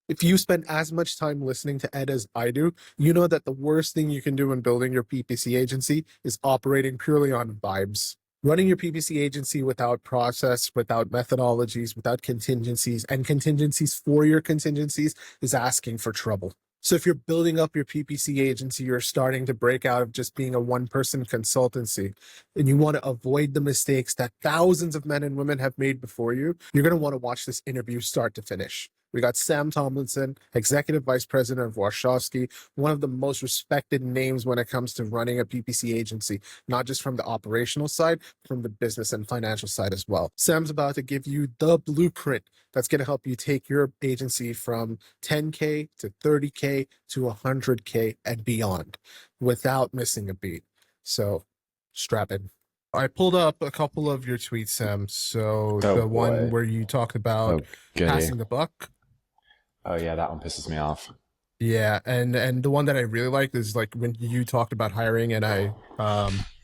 If you spend as much time listening to Ed as I do, you know that the worst thing you can do in building your PPC agency is operating purely on vibes. Running your PPC agency without process, without methodologies, without contingencies, and contingencies for your contingencies is asking for trouble. So if you're building up your PPC agency, you're starting to break out of just being a one-person consultancy, and you want to avoid the mistakes that thousands of men and women have made before you, you're going to want to watch this interview start to finish. We got Sam Tomlinson, Executive Vice President of Warshawski, one of the most respected names when it comes to running a PPC agency, not just from the operational side, from the business and financial side as well. Sam's about to give you the blueprint that's going to help you take your agency from 10K to 30K to 100K and beyond without missing a beat. So strap in. I pulled up a couple of your tweets, Sam. So Oh, the one boy. where you talked about goody. passing the buck. Oh yeah, that one pisses me off. Yeah, and the one that I really liked is like when you talked about hiring and I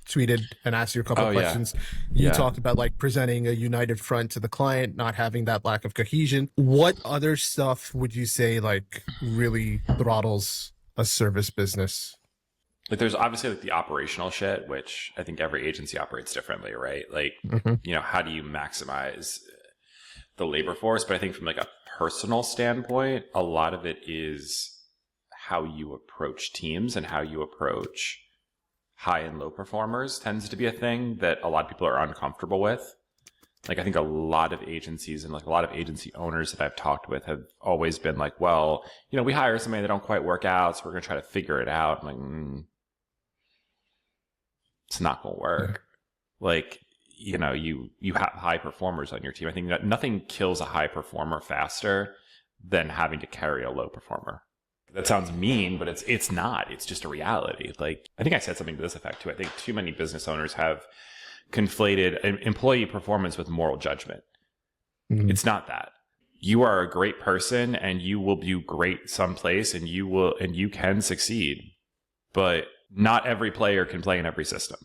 tweeted and asked you a couple of Oh, yeah. questions. You Yeah. talked about like presenting a united front to the client, not having that lack of cohesion. What other stuff would you say like really throttles a service business? Like there's obviously like the operational shit, which I think every agency operates differently, right? Like, you know, how do you maximize the labor force? But I think from like a personal standpoint, a lot of it is how you approach teams and how you approach high and low performers tends to be a thing that a lot of people are uncomfortable with. Like, I think a lot of agencies and like a lot of agency owners that I've talked with have always been like, well, you know, we hire somebody that don't quite work out, so we're going to try to figure it out. I'm like, it's not going to work. Like, you know, you have high performers on your team. I think that nothing kills a high performer faster than having to carry a low performer. That sounds mean, but it's not. It's just a reality. Like, I think I said something to this effect too. I think too many business owners have conflated employee performance with moral judgment. It's not that. You are a great person and you will do great someplace and you can succeed, but not every player can play in every system.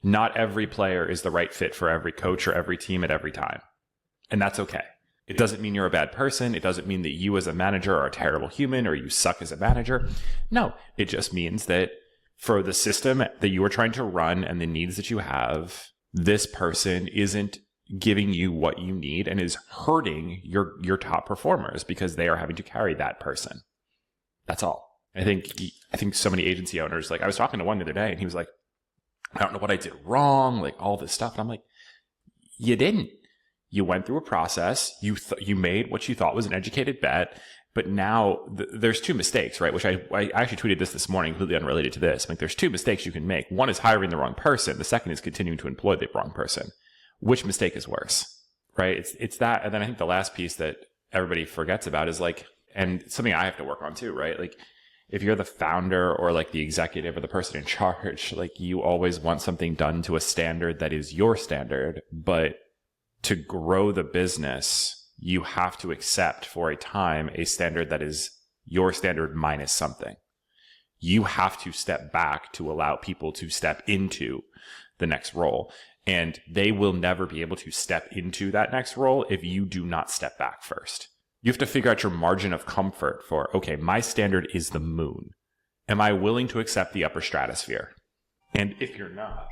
Not every player is the right fit for every coach or every team at every time. And that's okay. It doesn't mean you're a bad person. It doesn't mean that you as a manager are a terrible human or you suck as a manager. No, it just means that for the system that you are trying to run and the needs that you have, this person isn't giving you what you need and is hurting your top performers because they are having to carry that person. That's all. I think so many agency owners, like I was talking to one the other day and he was like, I don't know what I did wrong, like all this stuff. And I'm like, you didn't. You went through a process. You made what you thought was an educated bet. But now there's two mistakes, right? Which I actually tweeted this morning, completely unrelated to this. Like there's two mistakes you can make. One is hiring the wrong person. The second is continuing to employ the wrong person. Which mistake is worse, right? It's that. And then I think the last piece that everybody forgets about is like, and something I have to work on too, right? Like if you're the founder or like the executive or the person in charge, like you always want something done to a standard that is your standard. But to grow the business, you have to accept for a time a standard that is your standard minus something. You have to step back to allow people to step into the next role. And they will never be able to step into that next role if you do not step back first. You have to figure out your margin of comfort for, okay, my standard is the moon. Am I willing to accept the upper stratosphere? And if you're not,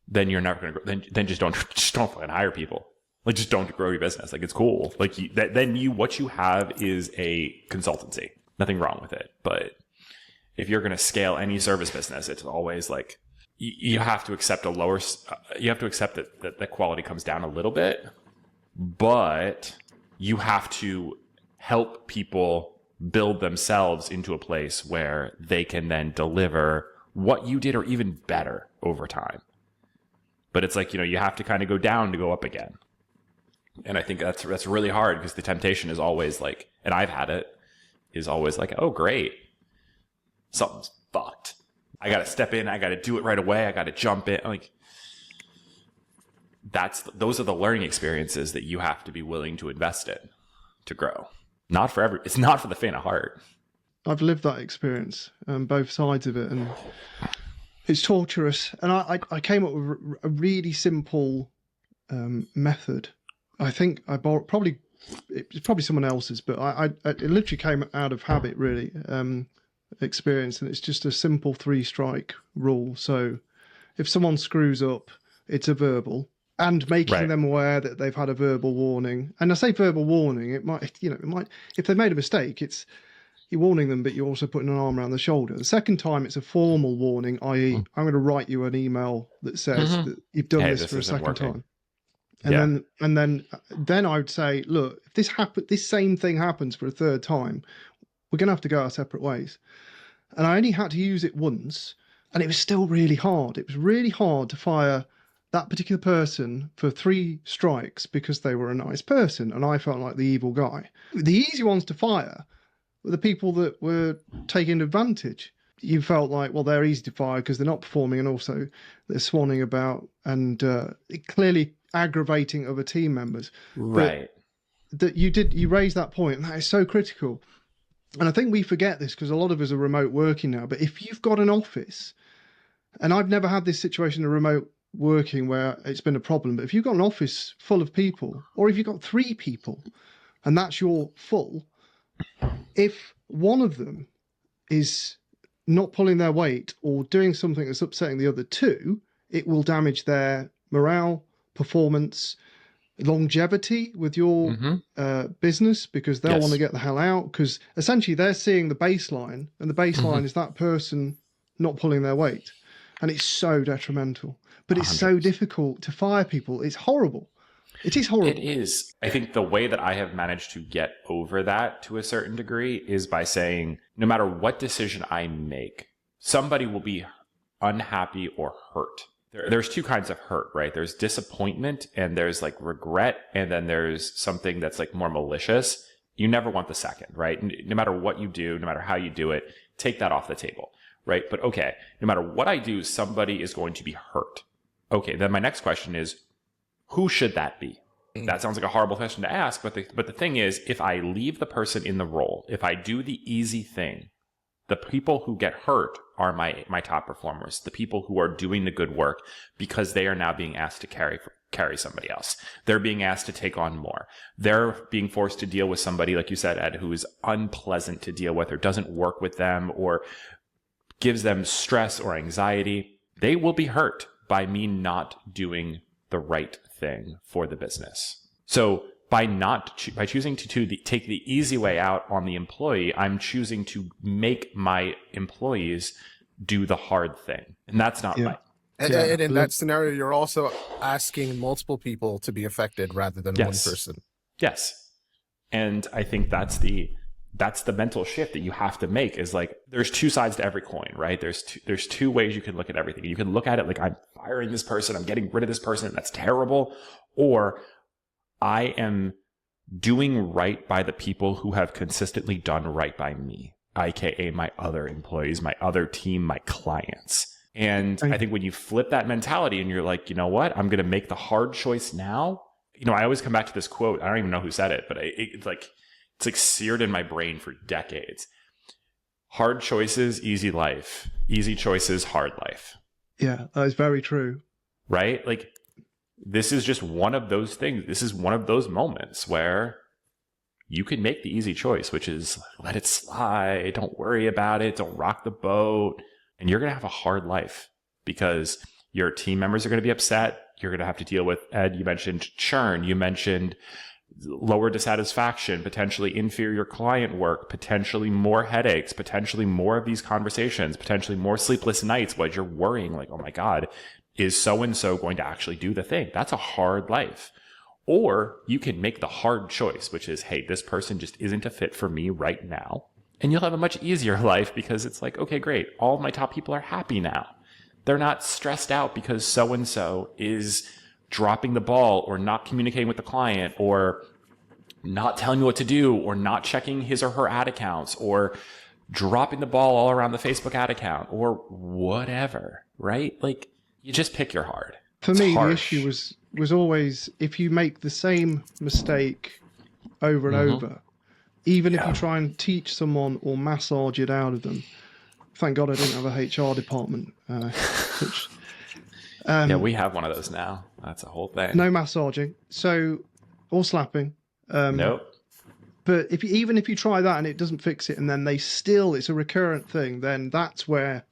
then you're never going to grow. Then just don't fucking hire people. Like just don't grow your business. Like it's cool. Like what you have is a consultancy. Nothing wrong with it. But if you're going to scale any service business, it's always like you have to accept you have to accept that the quality comes down a little bit, but you have to help people build themselves into a place where they can then deliver what you did or even better over time. But it's like, you know, you have to kind of go down to go up again. And I think that's really hard because the temptation is always like, and I've had it, is always like, oh, great. Something's fucked. I got to step in. I got to do it right away. I got to jump in. Like those are the learning experiences that you have to be willing to invest in to grow. It's not for the faint of heart. I've lived that experience, both sides of it, and it's torturous. And I came up with a really simple method. I think I probably it's probably someone else's, but it literally came out of habit, really, experience, and it's just a simple 3-strike rule. So if someone screws up, it's a verbal, and making them aware that they've had a verbal warning. And I say verbal warning, it might, if they've made a mistake, you're warning them, but you're also putting an arm around the shoulder. The second time, it's a formal warning, i.e., I'm going to write you an email that says that you've done this for a second time. And then I would say, look, if this same thing happens for a third time, we're going to have to go our separate ways. And I only had to use it once, and it was still really hard. It was really hard to fire that particular person for 3 strikes because they were a nice person, and I felt like the evil guy. The easy ones to fire were the people that were taking advantage. You felt like, well, they're easy to fire because they're not performing, and also they're swanning about and clearly aggravating other team members. Right. But you raised that point, and that is so critical. And I think we forget this because a lot of us are remote working now. But if you've got an office, and I've never had this situation of remote working where it's been a problem, but if you've got an office full of people, or if you've got 3 people, and that's your full, if one of them is not pulling their weight or doing something that's upsetting the other 2, it will damage their morale, performance, longevity with your business, because they'll want to get the hell out, because essentially they're seeing the baseline, and the baseline is that person not pulling their weight, and it's so detrimental. But it's 100%. So difficult to fire people. It's horrible. It is horrible. It is. I think the way that I have managed to get over that to a certain degree is by saying, no matter what decision I make, somebody will be unhappy or hurt. There's 2 kinds of hurt, right? There's disappointment, and there's like regret, and then there's something that's like more malicious. You never want the second, right? No matter what you do, no matter how you do it, take that off the table, right? But okay, no matter what I do, somebody is going to be hurt. Okay, then my next question is, who should that be? That sounds like a horrible question to ask, but the thing is, if I leave the person in the role, if I do the easy thing, the people who get hurt are my top performers, the people who are doing the good work, because they are now being asked to carry somebody else. They're being asked to take on more. They're being forced to deal with somebody, like you said, Ed, who is unpleasant to deal with, or doesn't work with them, or gives them stress or anxiety. They will be hurt by me not doing the right thing for the business. So by choosing to take the easy way out on the employee, I'm choosing to make my employees do the hard thing, and that's not right. And in that scenario, you're also asking multiple people to be affected rather than one person. Yes, and I think that's the mental shift that you have to make. Is like, there's 2 sides to every coin, right? There's 2 ways you can look at everything. You can look at it like, I'm firing this person, I'm getting rid of this person, and that's terrible, or I am doing right by the people who have consistently done right by me, aka my other employees, my other team, my clients. And I think when you flip that mentality and you're like, you know what, I'm going to make the hard choice now. I always come back to this quote. I don't even know who said it, but it's like seared in my brain for decades. Hard choices, easy life. Easy choices, hard life. Yeah, that is very true. Right? Like, this is just one of those things. This is one of those moments where you can make the easy choice, which is let it slide. Don't worry about it. Don't rock the boat. And you're going to have a hard life because your team members are going to be upset. You're going to have to deal with, Ed, you mentioned churn. You mentioned lower dissatisfaction, potentially inferior client work, potentially more headaches, potentially more of these conversations, potentially more sleepless nights while you're worrying like, oh my God, is so-and-so going to actually do the thing? That's a hard life. Or you can make the hard choice, which is, hey, this person just isn't a fit for me right now. And you'll have a much easier life because it's like, okay, great. All of my top people are happy now. They're not stressed out because so-and-so is dropping the ball or not communicating with the client or not telling me what to do or not checking his or her ad accounts or dropping the ball all around the Facebook ad account or whatever, right? Like, you just pick your hard. For me, the issue was always if you make the same mistake over and over, even if you try and teach someone or massage it out of them. Thank God I didn't have a HR department. Yeah, we have one of those now. That's a whole thing. No massaging, or slapping. Nope. But even if you try that and it doesn't fix it, and then it's a recurrent thing, then that's where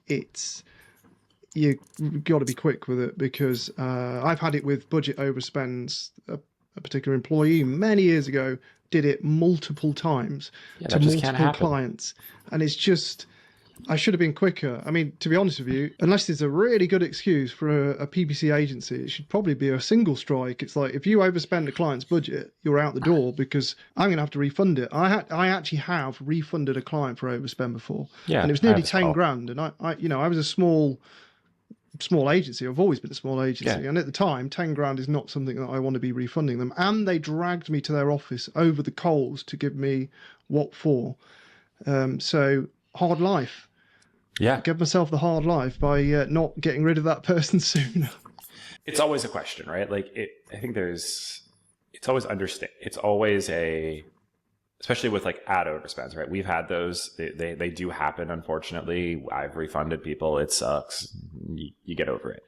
you've got to be quick with it, because I've had it with budget overspends. A particular employee many years ago did it multiple times to multiple clients, and it's just, I should have been quicker. I mean, to be honest with you, unless there's a really good excuse for a PPC agency, it should probably be a single strike. It's like, if you overspend a client's budget, you're out the door, because I'm going to have to refund it. I actually have refunded a client for overspend before, and it was nearly 10 grand. And I was a small agency. I've always been a small agency, and at the time, 10 grand is not something that I want to be refunding them. And they dragged me to their office over the coals to give me what for. So hard life. Yeah. I gave myself the hard life by not getting rid of that person sooner. It's always a question, right? Like, I think it's always especially with like ad overspends, right? We've had those. They do happen, unfortunately. I've refunded people. It sucks. You get over it.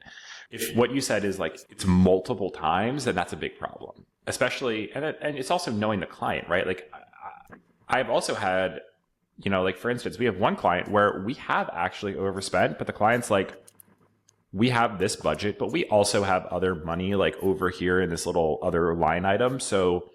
If what you said is like it's multiple times, then that's a big problem. Especially, and it's also knowing the client, right? Like, I've also had, like, for instance, we have one client where we have actually overspent, but the client's like, we have this budget, but we also have other money like over here in this little other line item. So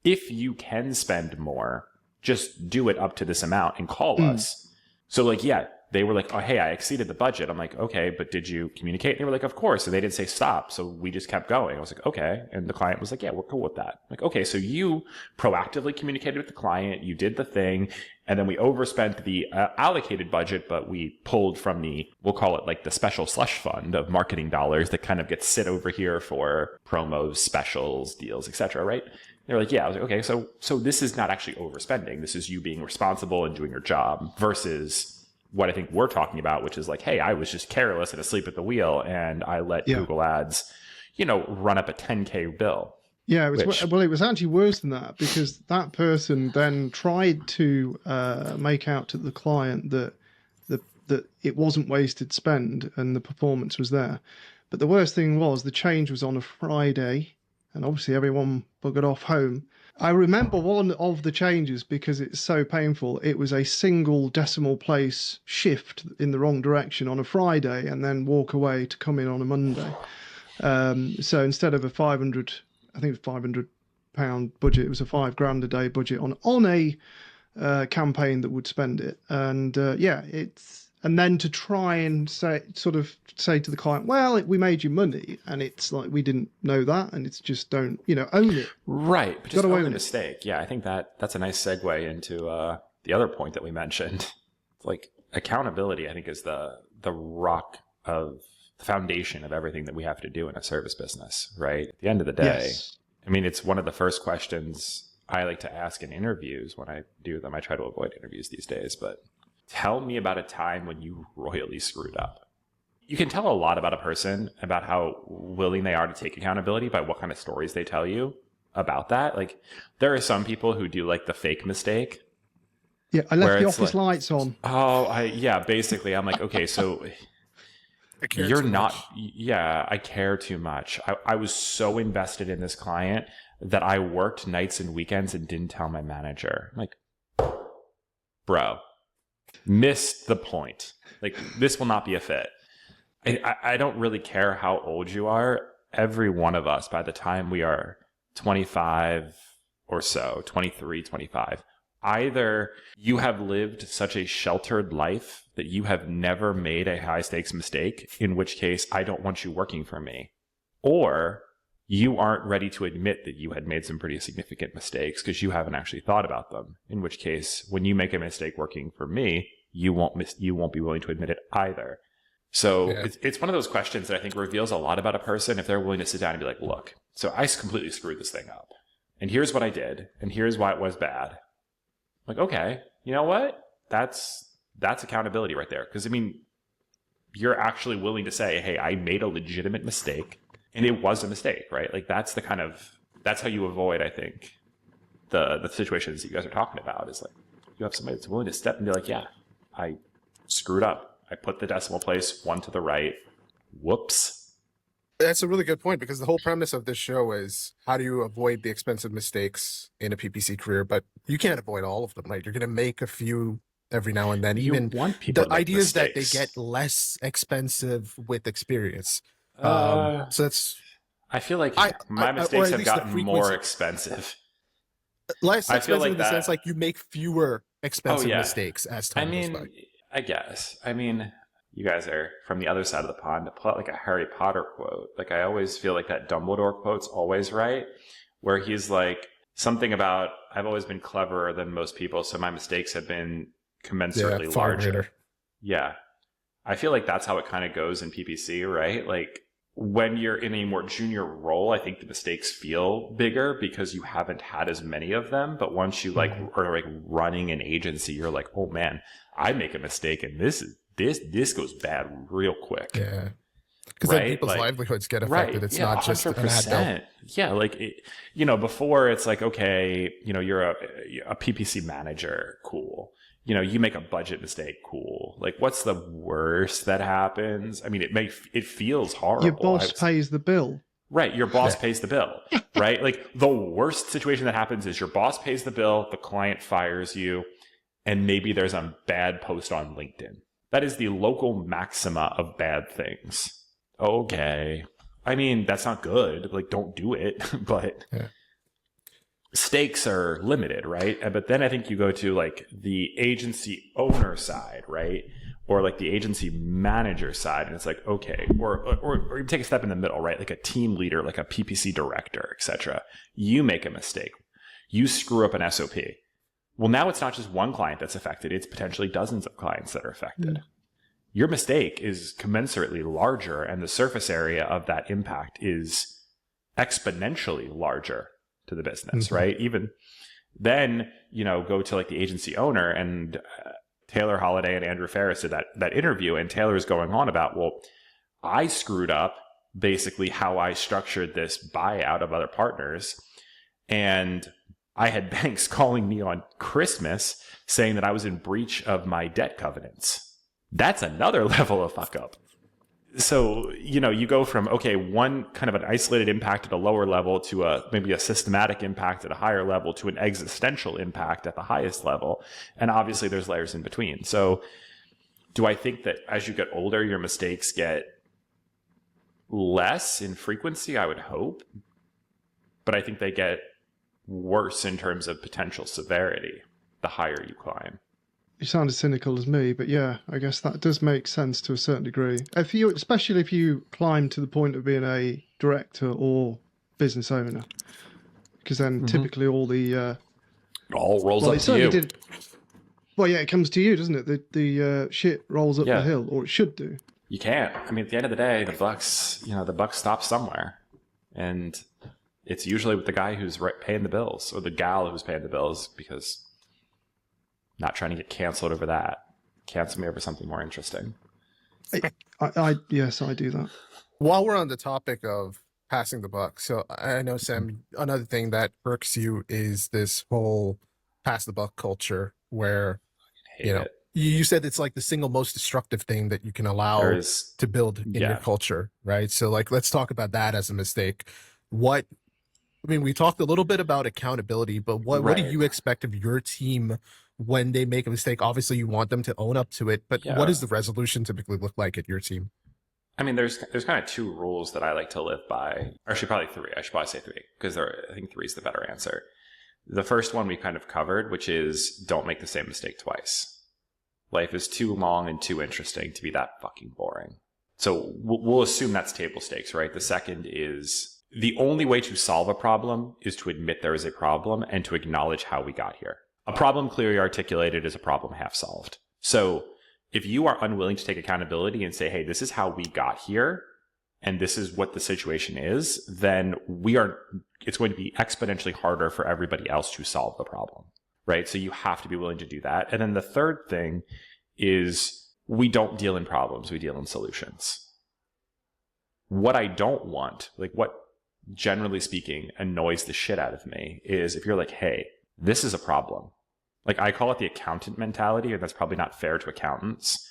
if you can spend more, just do it up to this amount and call us. So like, yeah, they were like, oh, hey, I exceeded the budget. I'm like, okay, but did you communicate? And they were like, of course. And they didn't say stop. So we just kept going. I was like, okay. And the client was like, yeah, we're cool with that. I'm like, okay, so you proactively communicated with the client. You did the thing. And then we overspent the allocated budget, but we pulled from we'll call it like the special slush fund of marketing dollars that kind of gets sit over here for promos, specials, deals, etc. Right? They're like, yeah. I was like, okay, so this is not actually overspending. This is you being responsible and doing your job versus what I think we're talking about, which is like, hey, I was just careless and asleep at the wheel, and I let Google Ads, run up a 10K bill. Yeah, it was actually worse than that, because that person then tried to make out to the client that it wasn't wasted spend and the performance was there. But the worst thing was the change was on a Friday, and obviously everyone buggered off home. I remember one of the changes because it's so painful. It was a single decimal place shift in the wrong direction on a Friday and then walk away to come in on a Monday. So instead of a 500, I think it was £500 budget, it was a £5,000 a day budget on a campaign that would spend it. And and then to try and say to the client, well, we made you money, and it's like, we didn't know that, and it's just own it. Right, but just own the mistake. Yeah, I think that's a nice segue into the other point that we mentioned. It's like accountability, I think, is the rock of the foundation of everything that we have to do in a service business, right? At the end of the day, yes. I mean, it's one of the first questions I like to ask in interviews when I do them. I try to avoid interviews these days, but tell me about a time when you royally screwed up. You can tell a lot about a person, about how willing they are to take accountability by what kind of stories they tell you about that. Like, there are some people who do like the fake mistake. Yeah, I left the office lights on. Oh, basically, I'm like, okay, so you're not, I care too much. I was so invested in this client that I worked nights and weekends and didn't tell my manager. I'm like, bro, missed the point. Like, this will not be a fit. I don't really care how old you are. Every one of us, by the time we are 25 or so, 23, 25, either you have lived such a sheltered life that you have never made a high stakes mistake, in which case I don't want you working for me, or you aren't ready to admit that you had made some pretty significant mistakes because you haven't actually thought about them, in which case when you make a mistake working for me, you won't be willing to admit it either. So it's one of those questions that I think reveals a lot about a person if they're willing to sit down and be like, look, so I completely screwed this thing up, and here's what I did, and here's why it was bad. Like, okay, you know what? That's accountability right there. Because, I mean, you're actually willing to say, hey, I made a legitimate mistake, and it was a mistake, right? Like, that's how you avoid, I think, the situations that you guys are talking about, is like, you have somebody that's willing to step and be like, yeah, I screwed up. I put the decimal place one to the right. Whoops. That's a really good point, because the whole premise of this show is how do you avoid the expensive mistakes in a PPC career, but you can't avoid all of them, right? You're going to make a few every now and then. You Even want people the to make idea is that they mistakes. get less expensive with experience. Uh, So that's I feel like I, my or mistakes at have least the gotten more frequency expensive. less I feel expensive like in the sense that. like you make fewer Oh expensive yeah. mistakes as I time goes by. mean, I guess. I mean, you guys are from the other side of the pond. To pull out like a Harry Potter quote, like I always feel like that Dumbledore quote's always right, where he's like something about I've always been cleverer than most people, so my mistakes have been commensurately Far larger. greater. Yeah. I feel like that's how it kind of goes in PPC, right? Like when you're in a more junior role, I think the mistakes feel bigger because you haven't had as many of them. But once you like are like running an agency, you're like, oh man, I make a mistake and this goes bad real quick. Yeah. Because then Right? people's Like, livelihoods get affected. right. It's Yeah, not just an ad bill. 100%. Yeah, like, before it's like, okay, you're a PPC manager. Cool. You make a budget mistake. Cool. Like, what's the worst that happens? I mean, it feels horrible. Your boss pays the bill. Right. Your boss pays the bill. Right. Like, the worst situation that happens is your boss pays the bill, the client fires you, and maybe there's a bad post on LinkedIn. That is the local maxima of bad things. Okay. I mean, that's not good. Like, don't do it. But Yeah. stakes are limited, right? But then I think you go to like the agency owner side, right? Or like the agency manager side, and it's like, okay, or you take a step in the middle, right? Like a team leader, like a PPC director, etc. You make a mistake. You screw up an SOP. Well, now it's not just one client that's affected. It's potentially dozens of clients that are affected. Your mistake is commensurately larger, and the surface area of that impact is exponentially larger to the business, right? Even then, go to like the agency owner, and Taylor Holiday and Andrew Ferris did that interview, and Taylor's going on about, well, I screwed up basically how I structured this buyout of other partners, and I had banks calling me on Christmas saying that I was in breach of my debt covenants. That's another level of fuck up. So, you go from, okay, one kind of an isolated impact at a lower level to maybe a systematic impact at a higher level to an existential impact at the highest level. And obviously there's layers in between. So do I think that as you get older, your mistakes get less in frequency? I would hope. But I think they get worse in terms of potential severity the higher you climb. You sound as cynical as me, but yeah, I guess that does make sense to a certain degree. Especially if you climb to the point of being a director or business owner, because then typically all the It all rolls well, up it to certainly you. did. Well, yeah, it comes to you, doesn't it? The shit rolls up Yeah. the hill, or it should do. You can't. I mean, at the end of the day, the buck stops somewhere, and it's usually with the guy who's paying the bills or the gal who's paying the bills, because not trying to get canceled over that. Cancel me over something more interesting. Yes, I do that. While we're on the topic of passing the buck, so I know, Sam, another thing that irks you is this whole pass the buck culture where, Hate it. you said it's like the single most destructive thing that you can allow There's to build in your culture, right? So like, let's talk about that as a mistake. We talked a little bit about accountability, but what do Right. you expect of your team when they make a mistake? Obviously you want them to own up to it, but what does the resolution typically look like at your team? I mean, there's kind of two rules that I like to live by. Actually, probably three. I should probably say three, because I think three is the better answer. The first one we kind of covered, which is don't make the same mistake twice. Life is too long and too interesting to be that fucking boring. So we'll assume that's table stakes, right? The second is the only way to solve a problem is to admit there is a problem and to acknowledge how we got here. A problem clearly articulated is a problem half solved. So if you are unwilling to take accountability and say, hey, this is how we got here, and this is what the situation is, then it's going to be exponentially harder for everybody else to solve the problem, right? So you have to be willing to do that. And then the third thing is we don't deal in problems, we deal in solutions. What I don't want, like what generally speaking annoys the shit out of me, is if you're like, hey, this is a problem. Like I call it the accountant mentality, and that's probably not fair to accountants,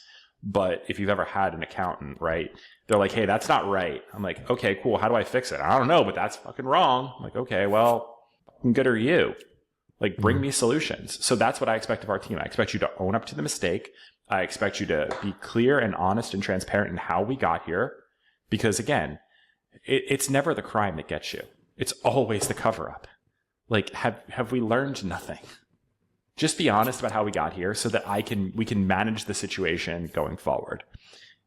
But if you've ever had an accountant, right, they're like, hey, that's not right. I'm like, okay, cool. How do I fix it? I don't know, but that's fucking wrong. I'm like, okay, well, good are you? Like, bring me solutions. So that's what I expect of our team. I expect you to own up to the mistake. I expect you to be clear and honest and transparent in how we got here. Because again, it's never the crime that gets you. It's always the cover up. Like, have we learned nothing? Just be honest about how we got here so that we can manage the situation going forward.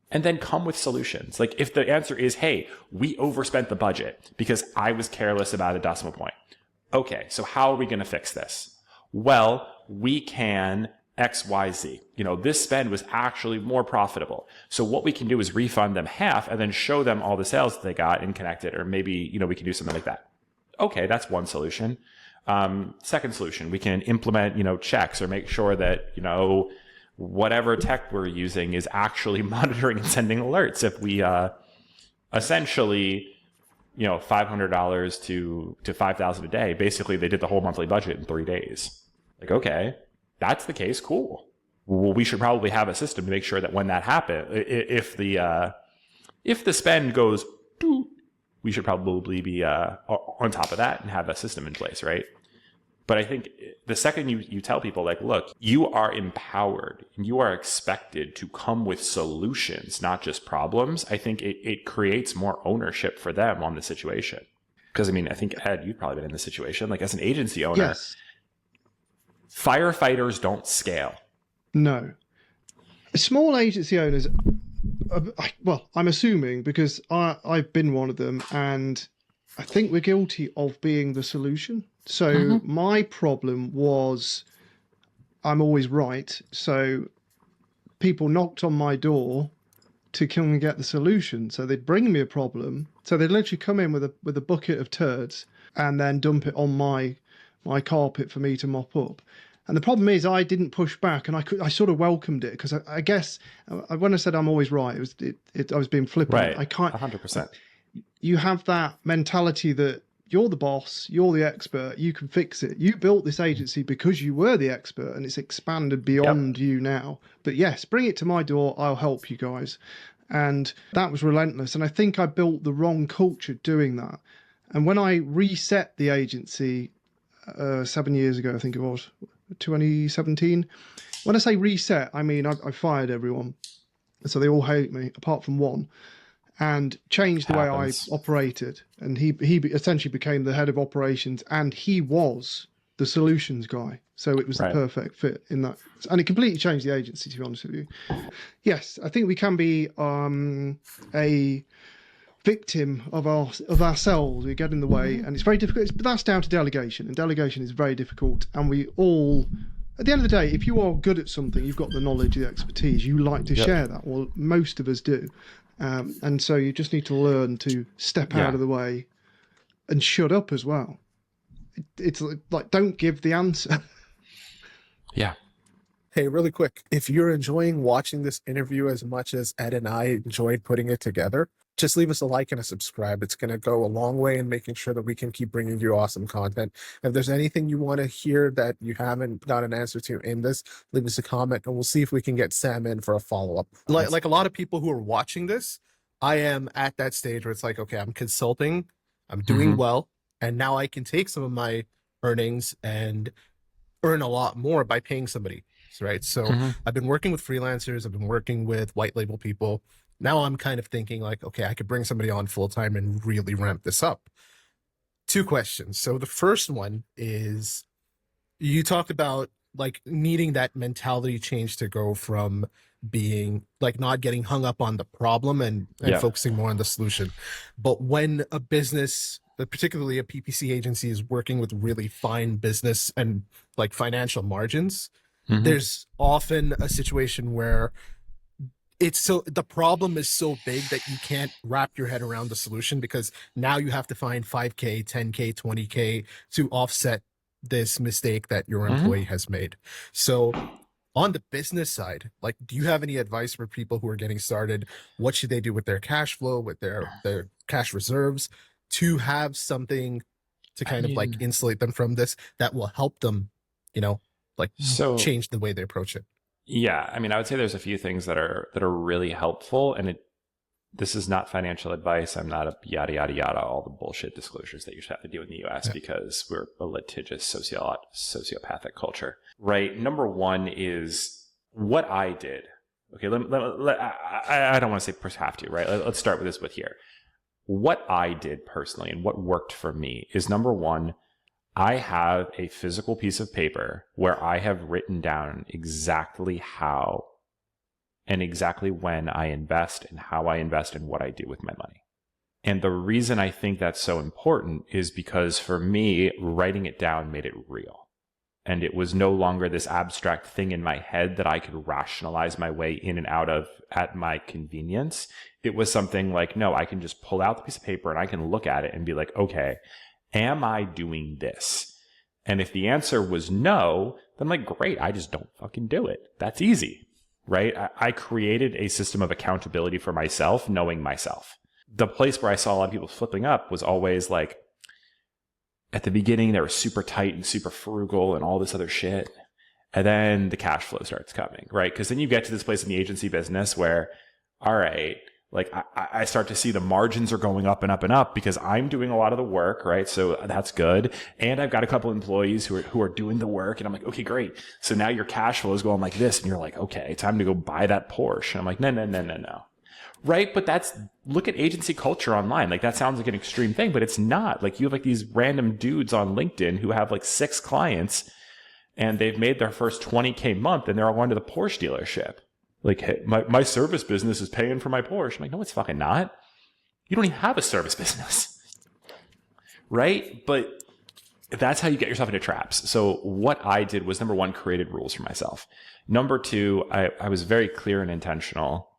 And then come with solutions. Like, if the answer is, hey, we overspent the budget because I was careless about a decimal point. Okay, so how are we going to fix this? Well, we can XYZ. This spend was actually more profitable. So what we can do is refund them half and then show them all the sales that they got and connect it. Or maybe, we can do something like that. Okay, that's one solution. Second solution, we can implement, checks or make sure that, whatever tech we're using is actually monitoring and sending alerts. If we essentially, $500 to $5,000 a day, basically they did the whole monthly budget in 3 days. Like, okay, that's the case. Cool. Well, we should probably have a system to make sure that when that happens, if the spend goes, we should probably be on top of that and have a system in place, right? But I think the second you tell people, like, look, you are empowered and you are expected to come with solutions, not just problems, I think it creates more ownership for them on the situation. Because, I think, Ed, you've probably been in this situation. Like, as an agency owner, Yes. Firefighters don't scale. No. Small agency owners, well, I'm assuming, because I've been one of them, and I think we're guilty of being the solution. So my problem was I'm always right. So people knocked on my door to come and get the solution. So they'd bring me a problem. So they'd literally come in with a bucket of turds and then dump it on my carpet for me to mop up. And the problem is I didn't push back, and I sort of welcomed it, because I guess when I said I'm always right, I was being flippant. Right. I can't. 100%. You have that mentality that you're the boss, you're the expert, you can fix it. You built this agency because you were the expert, and it's expanded beyond you now. But yes, bring it to my door, I'll help you guys. And that was relentless. And I think I built the wrong culture doing that. And when I reset the agency 7 years ago, I think it was, 2017. When I say reset, I mean I fired everyone. So they all hate me, apart from one. And changed the way I operated. And he essentially became the head of operations, and he was the solutions guy. So it was the perfect fit in that. And it completely changed the agency, to be honest with you. Yes, I think we can be a victim of ourselves. We get in the way, and it's very difficult. But that's down to delegation, and delegation is very difficult. And we all, at the end of the day, if you are good at something, you've got the knowledge, the expertise, you like to share that. Well, most of us do. And so you just need to learn to step out of the way and shut up as well. It's like, don't give the answer. Yeah. Hey, really quick, if you're enjoying watching this interview as much as Ed and I enjoyed putting it together, just leave us a like and a subscribe. It's going to go a long way in making sure that we can keep bringing you awesome content. If there's anything you want to hear that you haven't got an answer to in this, leave us a comment and we'll see if we can get Sam in for a follow-up. Like a lot of people who are watching this, I am at that stage where it's like, okay, I'm consulting, I'm doing well, and now I can take some of my earnings and earn a lot more by paying somebody, right? So I've been working with freelancers, I've been working with white label people. Now I'm kind of thinking like, okay, I could bring somebody on full time and really ramp this up. 2 questions. So the first one is, you talked about like needing that mentality change to go from being like not getting hung up on the problem and focusing more on the solution. But when a business, particularly a PPC agency, is working with really fine business and like financial margins, there's often a situation where the problem is so big that you can't wrap your head around the solution, because now you have to find 5K, 10K, 20K to offset this mistake that your employee has made. So on the business side, like, do you have any advice for people who are getting started? What should they do with their cash flow, with their cash reserves, to have something to kind of like insulate them from this that will help them, like change the way they approach it? Yeah, I mean, I would say there's a few things that are really helpful, and this is not financial advice. I'm not a yada yada yada, all the bullshit disclosures that you should have to do in the U.S. because we're a litigious sociopathic culture, right? Number one is what I did. Okay, I don't want to say have to, right? Let's start with this here. What I did personally and what worked for me is, number one, I have a physical piece of paper where I have written down exactly how and exactly when I invest and how I invest and what I do with my money. And the reason I think that's so important is because for me, writing it down made it real. And it was no longer this abstract thing in my head that I could rationalize my way in and out of at my convenience. It was something like, no, I can just pull out the piece of paper and I can look at it and be like, okay, am I doing this? And if the answer was no, then like, great, I just don't fucking do it. That's easy, right? I created a system of accountability for myself, knowing myself. The place where I saw a lot of people flipping up was always like, at the beginning, they were super tight and super frugal and all this other shit. And then the cash flow starts coming, right? Because then you get to this place in the agency business where, all right, like I start to see the margins are going up and up and up because I'm doing a lot of the work, right? So that's good. And I've got a couple employees who are doing the work. And I'm like, okay, great. So now your cash flow is going like this. And you're like, okay, time to go buy that Porsche. And I'm like, no. Right? But look at agency culture online. Like that sounds like an extreme thing, but it's not. Like you have like these random dudes on LinkedIn who have like 6 clients and they've made their first 20K month and they're all going to the Porsche dealership. Like, hey, my service business is paying for my Porsche. I'm like, no, it's fucking not. You don't even have a service business. Right? But that's how you get yourself into traps. So what I did was, number one, created rules for myself. Number two, I was very clear and intentional,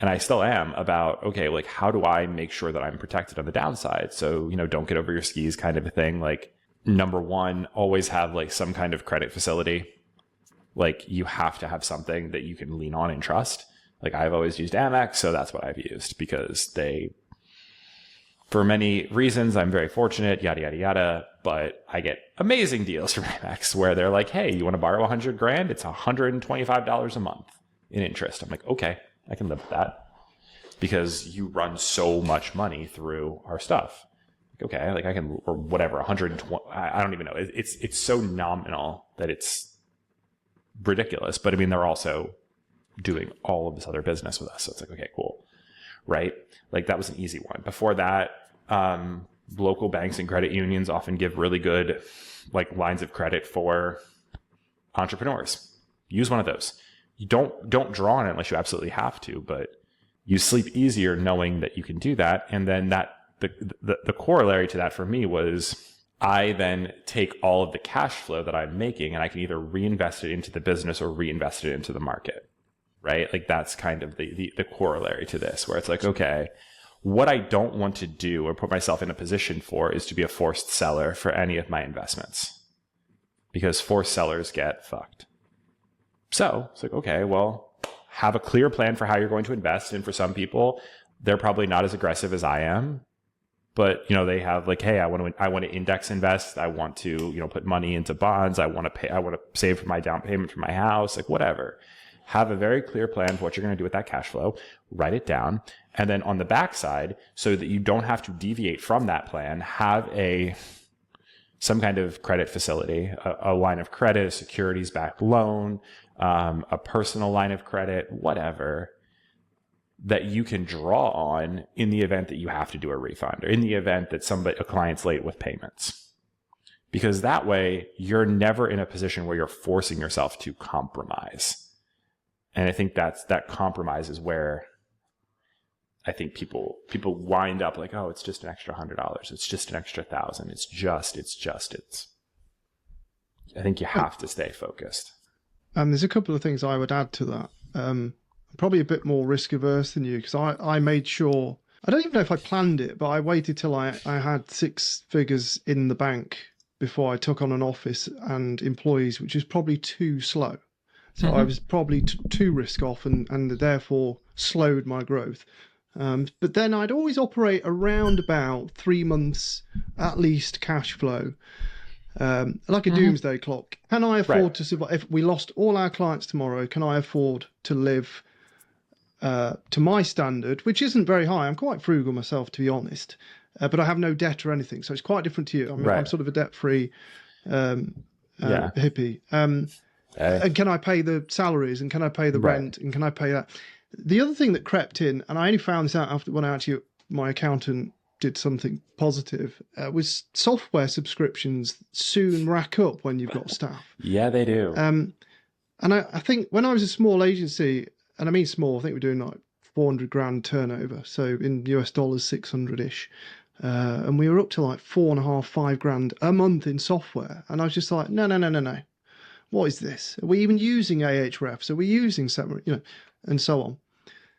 and I still am, about, okay, like, how do I make sure that I'm protected on the downside? So, don't get over your skis kind of a thing. Like, number one, always have like some kind of credit facility. Like you have to have something that you can lean on and trust. Like I've always used Amex, so that's what I've used because they, for many reasons, I'm very fortunate, yada, yada, yada, but I get amazing deals from Amex where they're like, hey, you want to borrow $100,000? It's $125 a month in interest. I'm like, okay, I can live with that because you run so much money through our stuff. Like, okay, like I can, or whatever, 120, I don't even know. It's so nominal that it's ridiculous, but I mean, they're also doing all of this other business with us. So it's like, okay, cool. Right? Like that was an easy one. Before that, local banks and credit unions often give really good like lines of credit for entrepreneurs. Use one of those. You don't draw on it unless you absolutely have to, but you sleep easier knowing that you can do that. And then the corollary to that for me was, I then take all of the cash flow that I'm making and I can either reinvest it into the business or reinvest it into the market, right? Like that's kind of the corollary to this, where it's like, okay, what I don't want to do or put myself in a position for is to be a forced seller for any of my investments, because forced sellers get fucked. So it's like, okay, well, have a clear plan for how you're going to invest. And for some people, they're probably not as aggressive as I am. But, they have like, hey, I want to index invest. I want to, put money into bonds. I want to save for my down payment for my house, like whatever. Have a very clear plan for what you're going to do with that cash flow. Write it down. And then on the backside, so that you don't have to deviate from that plan, have some kind of credit facility, a line of credit, a securities-backed loan, a personal line of credit, whatever, that you can draw on in the event that you have to do a refund, or in the event that a client's late with payments. Because that way you're never in a position where you're forcing yourself to compromise. And I think that compromise is where I think people wind up like, oh, it's just an extra $100. It's just an extra $1,000. I think you have to stay focused. There's a couple of things I would add to that. I'm probably a bit more risk averse than you, because I made sure, I don't even know if I planned it, but I waited till I had 6 figures in the bank before I took on an office and employees, which is probably too slow. So I was probably too risk off and therefore slowed my growth. But then I'd always operate around about 3 months at least cash flow. like a doomsday clock. Can I afford Right. to survive? If we lost all our clients tomorrow, can I afford to live to my standard, which isn't very high? I'm quite frugal myself, to be honest, but I have no debt or anything, so it's quite different to you. I'm Right. sort of a debt-free Yeah. hippie. Hey. And can I pay the salaries, and can I pay the Right. rent, and can I pay that? The other thing that crept in, and I only found this out after when my accountant did something positive, was software subscriptions soon rack up when you've got staff. Yeah, they do. And I think when I was a small agency, and I mean small, I think we're doing like 400 grand turnover, so in US dollars 600-ish, and we were up to like 4.5, 5 grand a month in software, and I was just like, no. What is this? Are we even using Ahrefs? Are we using Summary? And so on.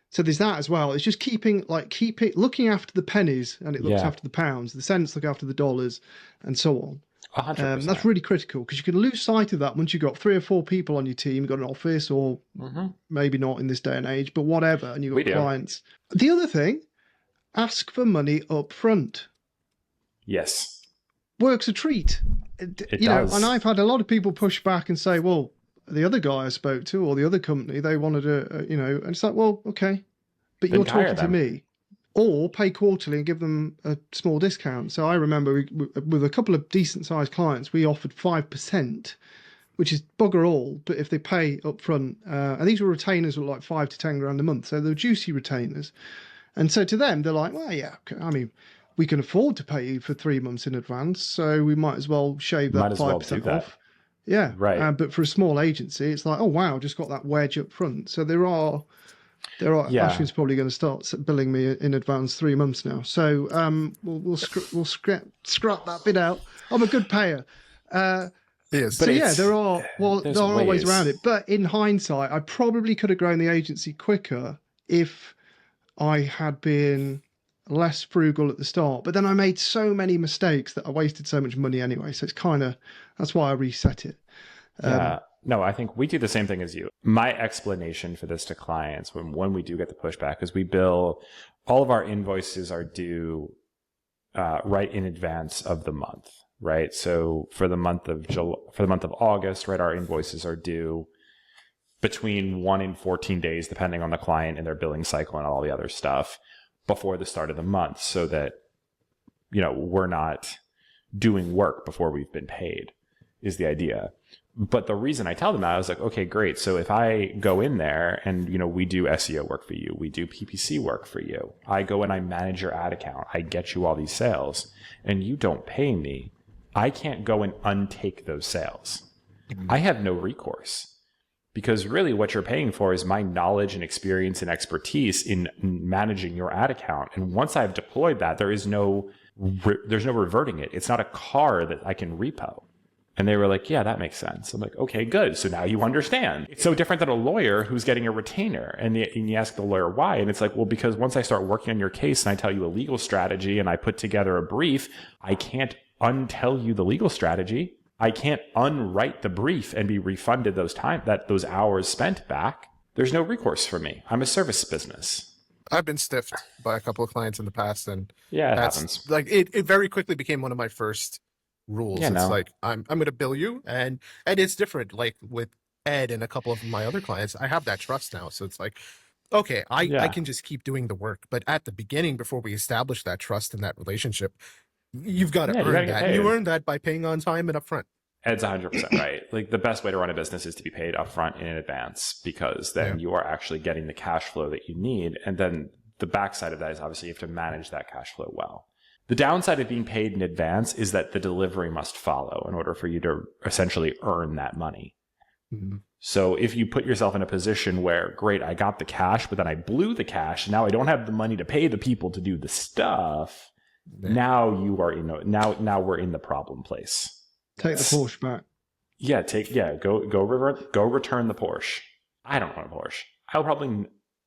So there's that as well. It's just looking after the pennies, and it looks after the pounds. The cents look after the dollars, and so on. 100%. That's really critical, because you can lose sight of that once you've got 3 or 4 people on your team. You've got an office, or maybe not in this day and age, but whatever, and you've got clients. The other thing, ask for money up front. Yes. Works a treat. It does. And I've had a lot of people push back and say, well, the other guy I spoke to, or the other company, they wanted and it's like, well, okay, but Then you're talking to them. me. Or pay quarterly and give them a small discount. So I remember with a couple of decent sized clients, we offered 5%, which is bugger all. But if they pay up front, and these were retainers with like 5 to 10 grand a month, so they were juicy retainers. And so to them, they're like, well, yeah, I mean, we can afford to pay you for 3 months in advance, so we might as well shave that 5% off. Yeah, right. But for a small agency, it's like, oh wow, just got that wedge up front. So there are. Ashwin's probably going to start billing me in advance 3 months now. So we'll scrap that bit out. I'm a good payer. Yes, so yeah, there are ways around it. But in hindsight, I probably could have grown the agency quicker if I had been less frugal at the start. But then I made so many mistakes that I wasted so much money anyway. So that's why I reset it. No, I think we do the same thing as you. My explanation for this to clients when we do get the pushback is we bill, all of our invoices are due right in advance of the month, right? So for the month of August, right, our invoices are due between 1 and 14 days, depending on the client and their billing cycle and all the other stuff, before the start of the month, so that we're not doing work before we've been paid, is the idea. But the reason I tell them that, I was like, okay, great. So if I go in there and, we do SEO work for you, we do PPC work for you, I go and I manage your ad account, I get you all these sales, and you don't pay me, I can't go and untake those sales. I have no recourse, because really what you're paying for is my knowledge and experience and expertise in managing your ad account. And once I've deployed that, there's no reverting it. It's not a car that I can repo. And they were like, yeah, that makes sense. I'm like, okay, good. So now you understand. It's so different than a lawyer who's getting a retainer. And you ask the lawyer why. And it's like, well, because once I start working on your case and I tell you a legal strategy and I put together a brief, I can't untell you the legal strategy. I can't unwrite the brief and be refunded those hours spent back. There's no recourse for me. I'm a service business. I've been stiffed by a couple of clients in the past, and yeah, it happens. Like it very quickly became one of my first rules. Yeah, it's like I'm going to bill you, and it's different. Like with Ed and a couple of my other clients, I have that trust now. So it's like, okay, I can just keep doing the work. But at the beginning, before we establish that trust and that relationship, you've got to earn that. You earn that by paying on time and upfront. Ed's 100% right. Like the best way to run a business is to be paid upfront and in advance, because then you are actually getting the cash flow that you need. And then the backside of that is obviously you have to manage that cash flow well. The downside of being paid in advance is that the delivery must follow in order for you to essentially earn that money. Mm-hmm. So if you put yourself in a position where, great, I got the cash, but then I blew the cash, now I don't have the money to pay the people to do the stuff. Yeah. Now you are now we're in the problem place. Take the Porsche back. Yeah, go return the Porsche. I don't want a Porsche. I'll probably,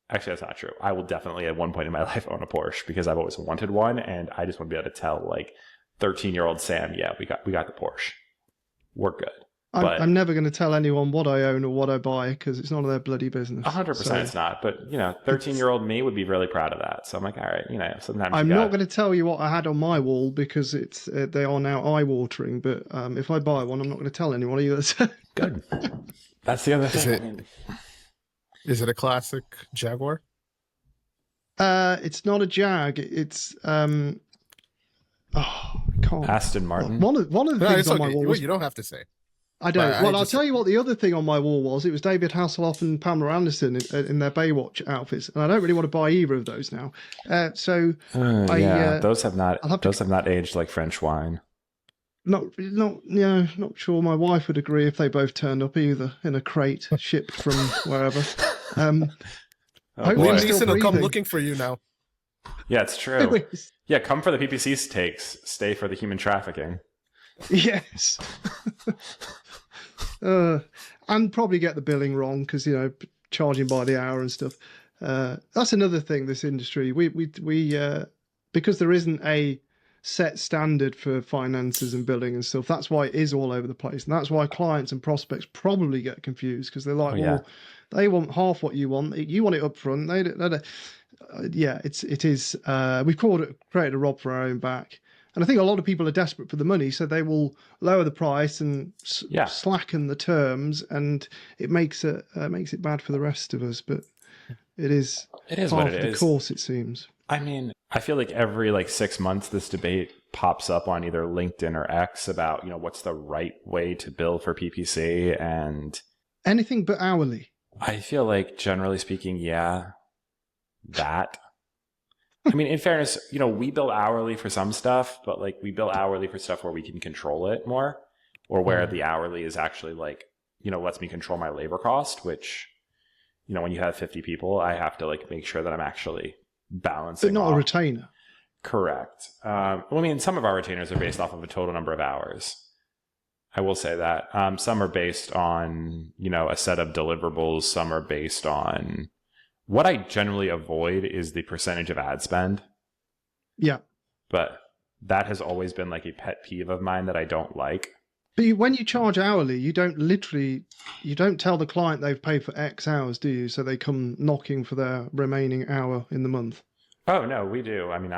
actually that's not true. I will definitely at one point in my life own a Porsche, because I've always wanted one, and I just want to be able to tell like 13-year-old Sam, yeah, we got the Porsche. We're good. But I'm never going to tell anyone what I own or what I buy because it's none of their bloody business. 100% it's not. But, 13-year-old me would be really proud of that. So I'm like, all right, sometimes I'm not going to tell you what I had on my wall because they are now eye-watering. But if I buy one, I'm not going to tell anyone either. Good. That's the other thing. Is it a classic Jaguar? It's not a Jag. It's I can't. Aston Martin. One of the No, things it's on okay. my wall was, You don't have to say. I don't. But Well, I'll tell you what the other thing on my wall was. It was David Hasselhoff and Pamela Anderson in their Baywatch outfits, and I don't really want to buy either of those now. Those have not aged like French wine. Not sure my wife would agree if they both turned up either in a crate shipped from wherever. Oh, Hopefully boy. I'm Liam still Neeson will come breathing. looking for you now. Yeah, it's true. Yeah, come for the PPC takes, stay for the human trafficking. Yes. And probably get the billing wrong because charging by the hour and stuff. That's another thing. This industry, we because there isn't a set standard for finances and billing and stuff. That's why it is all over the place, and that's why clients and prospects probably get confused because they're like, they want half what you want. You want it up front. It is. We've created a rob for our own back. And I think a lot of people are desperate for the money, so they will lower the price and slacken the terms, and it makes it bad for the rest of us. But it is what it is. the course, it seems. I mean, I feel like every 6 months this debate pops up on either LinkedIn or X about what's the right way to bill for PPC, and anything but hourly. I feel like generally speaking, that. I mean, in fairness, we bill hourly for some stuff, but we bill hourly for stuff where we can control it more, or where the hourly is actually lets me control my labor cost, which, when you have 50 people, I have to make sure that I'm actually balancing. But not a retainer. Correct. I mean, some of our retainers are based off of a total number of hours. I will say that. Some are based on, a set of deliverables. Some are based on... What I generally avoid is the percentage of ad spend. Yeah. But that has always been a pet peeve of mine that I don't like. But when you charge hourly, you don't tell the client they've paid for X hours, do you? So they come knocking for their remaining hour in the month. Oh, no, we do. I mean,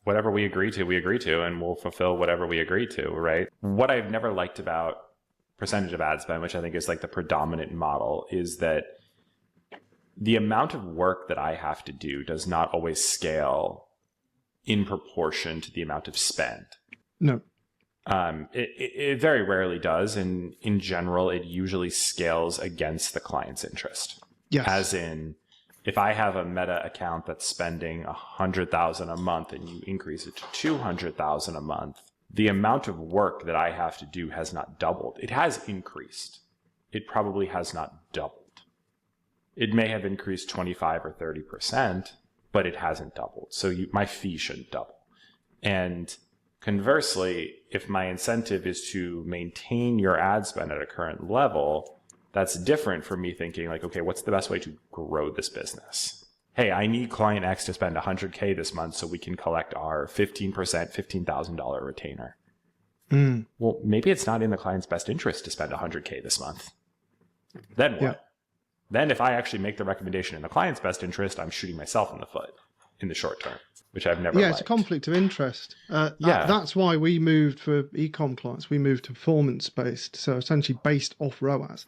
whatever we agree to, and we'll fulfill whatever we agree to, right? What I've never liked about percentage of ad spend, which I think is the predominant model, is that the amount of work that I have to do does not always scale in proportion to the amount of spend. No. It very rarely does. And in general, it usually scales against the client's interest. Yes. As in, if I have a Meta account that's spending $100,000 a month and you increase it to $200,000 a month, the amount of work that I have to do has not doubled. It has increased. It probably has not doubled. It may have increased 25 or 30%, but it hasn't doubled. So my fee shouldn't double. And conversely, if my incentive is to maintain your ad spend at a current level, that's different from me thinking okay, what's the best way to grow this business? Hey, I need client X to spend $100K this month so we can collect our 15%, $15,000 retainer. Well, maybe it's not in the client's best interest to spend $100K this month. Then what? Yeah. Then if I actually make the recommendation in the client's best interest, I'm shooting myself in the foot in the short term, which I've never liked. It's a conflict of interest. That's why we moved for e-com clients. We moved to performance-based, so essentially based off ROAS,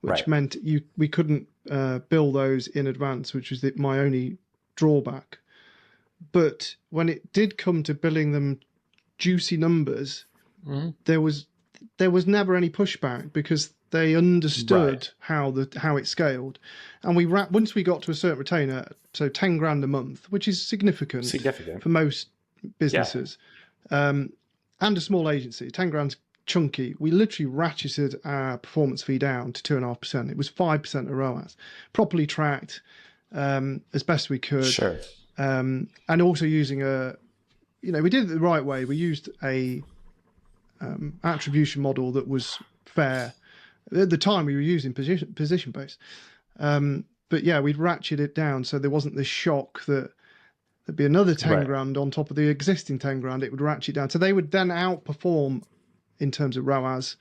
which meant we couldn't bill those in advance, which was my only drawback. But when it did come to billing them juicy numbers, there was never any pushback because they understood how it scaled, and once we got to a certain retainer, so $10,000 a month, which is significant for most businesses, and a small agency. $10,000's chunky. We literally ratcheted our performance fee down to 2.5%. It was 5% of ROAS, properly tracked as best we could. Sure. And also using we did it the right way. We used a attribution model that was fair. At the time, we were using position based, but we'd ratchet it down so there wasn't this shock that there'd be another $10,000 on top of the existing $10,000. It would ratchet down, so they would then outperform in terms of ROAS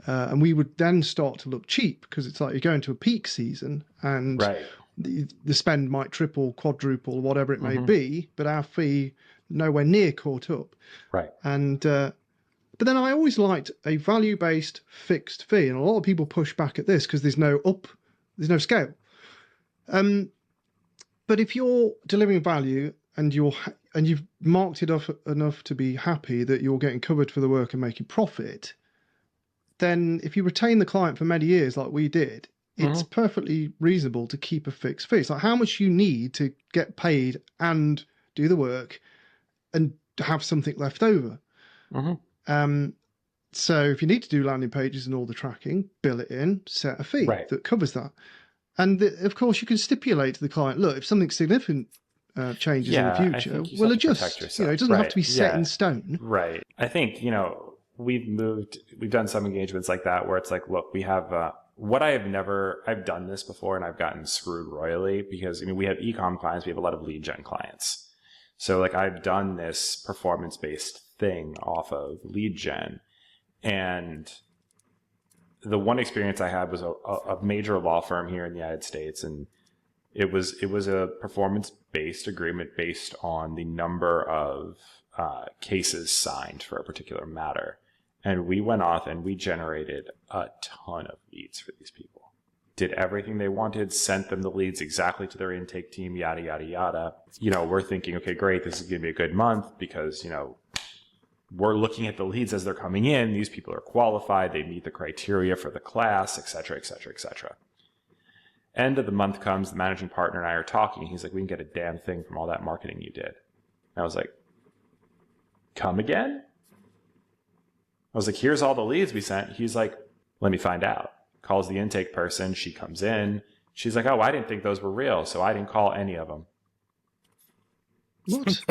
And we would then start to look cheap because it's like you're going to a peak season and Right. the spend might triple, quadruple, whatever it may Mhm. be, but our fee nowhere near caught up. Right. And but then I always liked a value-based fixed fee, and a lot of people push back at this because there's no scale. But if you're delivering value and you've marked it up enough to be happy that you're getting covered for the work and making profit, then if you retain the client for many years like we did, it's perfectly reasonable to keep a fixed fee. It's like how much you need to get paid and do the work and have something left over. So if you need to do landing pages and all the tracking, bill it in, set a fee that covers that. And of course, you can stipulate to the client, look, if something significant changes in the future, we'll adjust. It doesn't have to be set in stone. Right. I think, we've done some engagements like that where it's like, look, we have I've done this before and I've gotten screwed royally because, we have e-com clients, we have a lot of lead gen clients. So like I've done this performance-based thing off of lead gen, and the one experience I had was a major law firm here in the United States, and it was a performance-based agreement based on the number of cases signed for a particular matter. And we went off and we generated a ton of leads for these people. Did everything they wanted, sent them the leads exactly to their intake team, yada, yada, yada. We're thinking, okay, great, this is going to be a good month because, we're looking at the leads as they're coming in. These people are qualified. They meet the criteria for the class, et cetera, et cetera, et cetera. End of the month comes, the managing partner and I are talking. He's like, we can get a damn thing from all that marketing you did. And I was like, come again? I was like, here's all the leads we sent. He's like, let me find out. Calls the intake person. She comes in. She's like, oh, I didn't think those were real, so I didn't call any of them. What?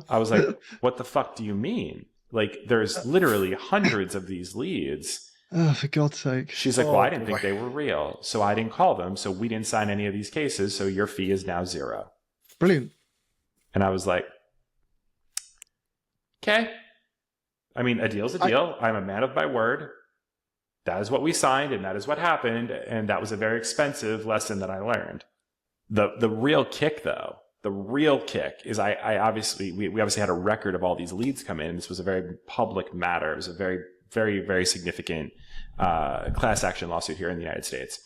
I was like, what the fuck do you mean? Like, there's literally hundreds of these leads. Oh, for God's sake. She's like, well, I didn't think they were real, so I didn't call them, so we didn't sign any of these cases, so your fee is now $0. Brilliant. And I was like, okay. A deal's a deal. I'm a man of my word. That is what we signed, and that is what happened, and that was a very expensive lesson that I learned. The real kick, though, is I obviously, we obviously had a record of all these leads come in. This was a very public matter. It was a very, very, very significant class action lawsuit here in the United States.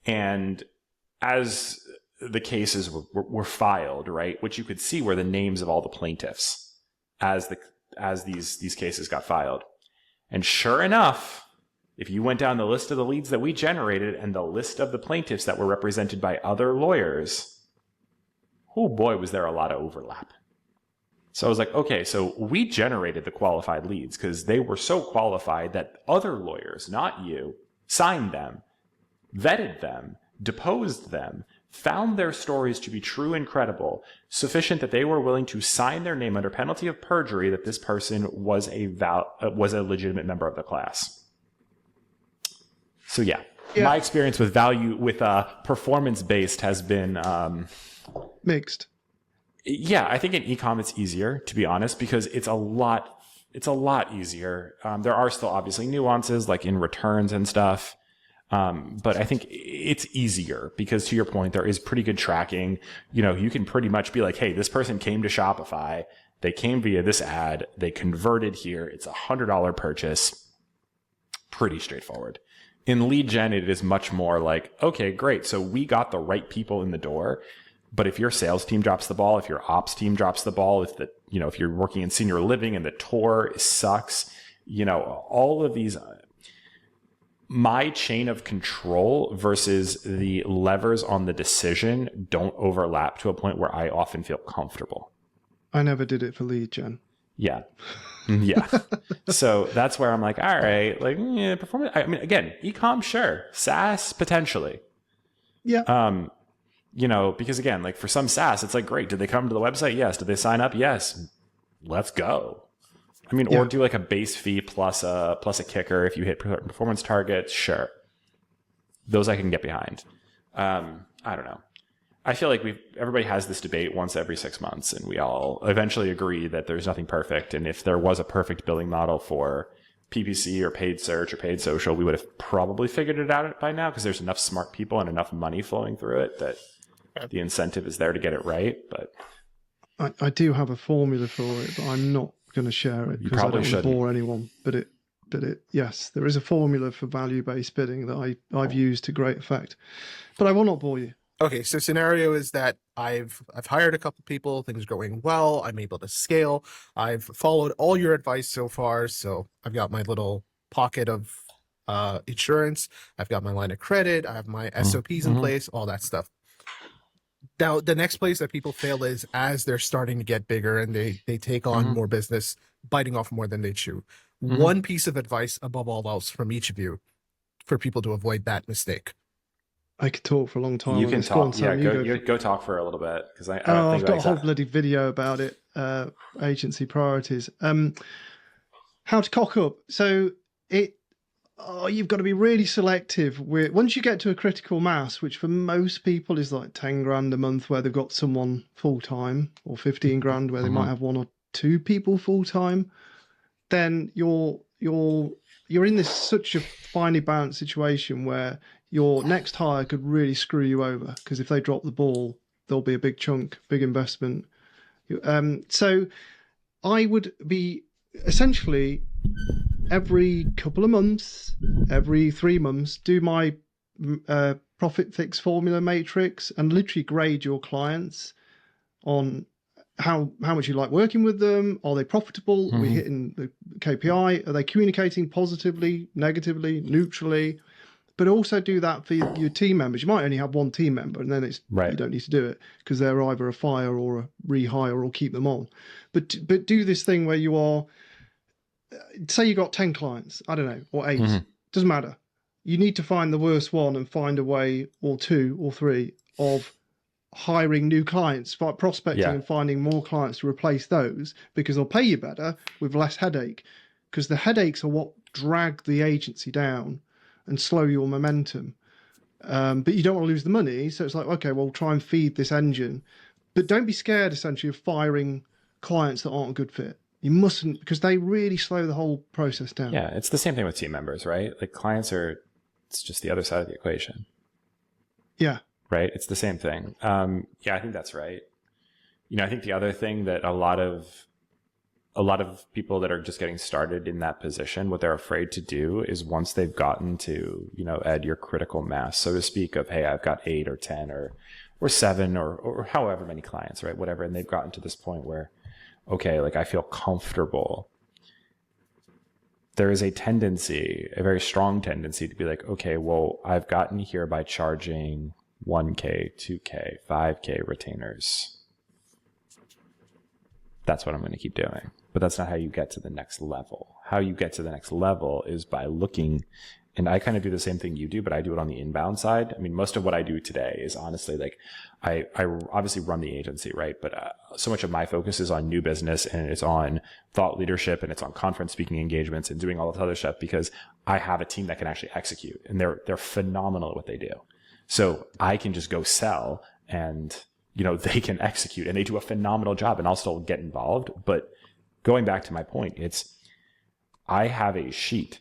And as the cases were filed, right, which you could see were the names of all the plaintiffs as these cases got filed. And sure enough, if you went down the list of the leads that we generated and the list of the plaintiffs that were represented by other lawyers, oh boy, was there a lot of overlap. So I was like, okay, so we generated the qualified leads because they were so qualified that other lawyers, not you, signed them, vetted them, deposed them, found their stories to be true and credible, sufficient that they were willing to sign their name under penalty of perjury that this person was a legitimate member of the class. So yeah, my experience with performance-based has been mixed. Yeah, I think in e-com it's easier, to be honest, because it's a lot easier. There are still obviously nuances like in returns and stuff. But I think it's easier because, to your point, there is pretty good tracking. You can pretty much be like, hey, this person came to Shopify. They came via this ad. They converted here. It's $100 purchase. Pretty straightforward. In lead gen, it is much more like, okay, great. So we got the right people in the door. But if your sales team drops the ball, if your ops team drops the ball, if you're working in senior living and the tour sucks, all of these, my chain of control versus the levers on the decision don't overlap to a point where I often feel comfortable. I never did it for lead gen. Yeah. Yeah. So that's where I'm like, all right, performance. Again, e-com, sure. SaaS, potentially. Yeah. Because again, like for some SaaS, it's like, great. Did they come to the website? Yes. Did they sign up? Yes. Let's go. Or do like a base fee plus a kicker if you hit performance targets. Sure. Those I can get behind. I don't know. I feel like everybody has this debate once every 6 months, and we all eventually agree that there's nothing perfect. And if there was a perfect billing model for PPC or paid search or paid social, we would have probably figured it out by now because there's enough smart people and enough money flowing through it that the incentive is there to get it right. But I do have a formula for it, but I'm not going to share it because I don't want to bore anyone. But yes, there is a formula for value-based bidding that I've used to great effect. But I will not bore you. Okay, so scenario is that I've hired a couple people, things are going well, I'm able to scale. I've followed all your advice so far, so I've got my little pocket of insurance, I've got my line of credit, I have my SOPs in place, all that stuff. Now, the next place that people fail is as they're starting to get bigger and they take on more business, biting off more than they chew. One piece of advice above all else from each of you for people to avoid that mistake. I could talk for a long time. You can talk. Go talk for a little bit because I've got a whole bloody video about it. Agency priorities. How to cock up. So you've got to be really selective. Once you get to a critical mass, which for most people is like 10 grand a month, where they've got someone full time, or 15 grand where they might have one or two people full time, then you're in such a finely balanced situation where your next hire could really screw you over because if they drop the ball, there'll be a big chunk, big investment. So I would be essentially every couple of months, every 3 months, do my profit fix formula matrix and literally grade your clients on how much you like working with them. Are they profitable? Are we hitting the KPI? Are they communicating positively, negatively, neutrally? But also do that for your team members. You might only have one team member, and then you don't need to do it because they're either a fire or a rehire or keep them on. But do this thing where you are, say you got 10 clients, I don't know, or 8, doesn't matter. You need to find the worst one and find a way, or 2 or 3, of hiring new clients, prospecting and finding more clients to replace those because they'll pay you better with less headache because the headaches are what drag the agency down and slow your momentum. But you don't want to lose the money. So it's like, okay, well, try and feed this engine. But don't be scared, essentially, of firing clients that aren't a good fit. You mustn't, because they really slow the whole process down. Yeah, it's the same thing with team members, right? Like clients it's just the other side of the equation. Yeah. Right? It's the same thing. I think that's right. I think the other thing that a lot of people that are just getting started in that position, what they're afraid to do is once they've gotten to, Ed, your critical mass, so to speak, of, hey, I've got 8 or 10 or 7 or however many clients, right? Whatever. And they've gotten to this point where, okay, like I feel comfortable. There is a very strong tendency to be like, okay, well, I've gotten here by charging 1K, 2K, 5K retainers. That's what I'm going to keep doing. But that's not how you get to the next level. How you get to the next level is by looking, and I kind of do the same thing you do, but I do it on the inbound side. I mean, most of what I do today is honestly like, I obviously run the agency, right? But so much of my focus is on new business and it's on thought leadership and it's on conference speaking engagements and doing all this other stuff because I have a team that can actually execute and they're phenomenal at what they do. So I can just go sell and they can execute and they do a phenomenal job and I'll still get involved. But going back to my point, I have a sheet.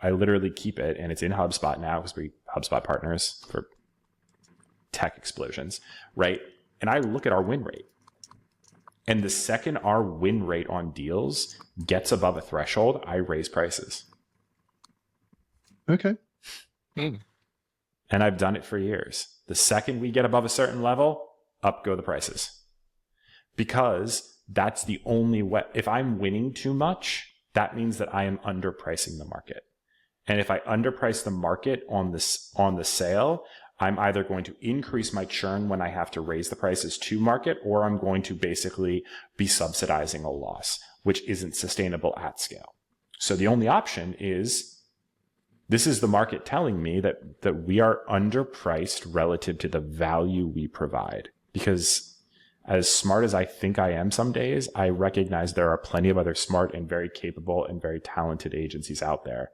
I literally keep it and it's in HubSpot now because we're HubSpot partners for tech explosions, right? And I look at our win rate. And the second our win rate on deals gets above a threshold, I raise prices. Okay. And I've done it for years. The second we get above a certain level, up go the prices. Because that's the only way. If I'm winning too much, that means that I am underpricing the market. And if I underprice the market on the sale, I'm either going to increase my churn when I have to raise the prices to market, or I'm going to basically be subsidizing a loss, which isn't sustainable at scale. So the only option is, this is the market telling me that we are underpriced relative to the value we provide. Because as smart as I think I am some days, I recognize there are plenty of other smart and very capable and very talented agencies out there.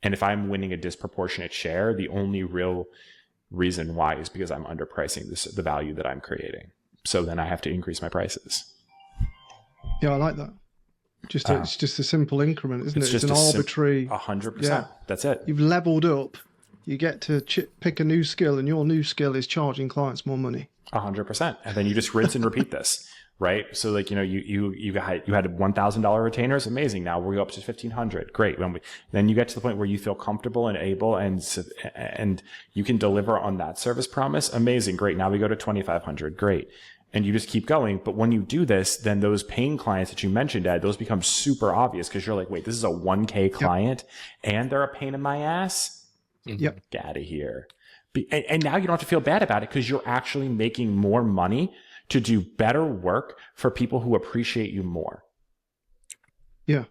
And if I'm winning a disproportionate share, the only real reason why is because I'm underpricing the value that I'm creating. So then I have to increase my prices. Yeah, I like that. It's just a simple increment, isn't it? It's an arbitrary. 100%. That's it. You've leveled up. You get to pick a new skill, and your new skill is charging clients more money. 100%. And then you just rinse and repeat this, right? So like, you had $1,000 retainers. Amazing. Now we go up to 1,500. Great. Then you get to the point where you feel comfortable and able and you can deliver on that service promise. Amazing. Great. Now we go to 2,500. Great. And you just keep going. But when you do this, then those paying clients that you mentioned, Ed, those become super obvious because you're like, wait, this is a 1K client and they're a pain in my ass. Yep. Get out of here. And now you don't have to feel bad about it because you're actually making more money to do better work for people who appreciate you more. Yeah.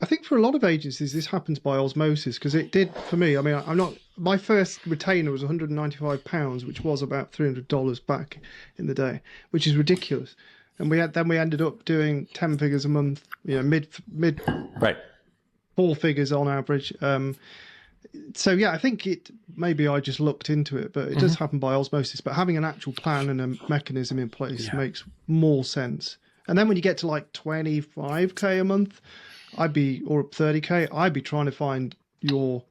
I think for a lot of agencies, this happens by osmosis because it did for me. I mean, my first retainer was £195, which was about $300 back in the day, which is ridiculous. And we ended up doing 10 figures a month, mid right, 4 figures on average. So yeah, I think maybe I just looked into it, but it does happen by osmosis. But having an actual plan and a mechanism in place makes more sense. And then when you get to like 25K a month, or 30K, I'd be trying to find your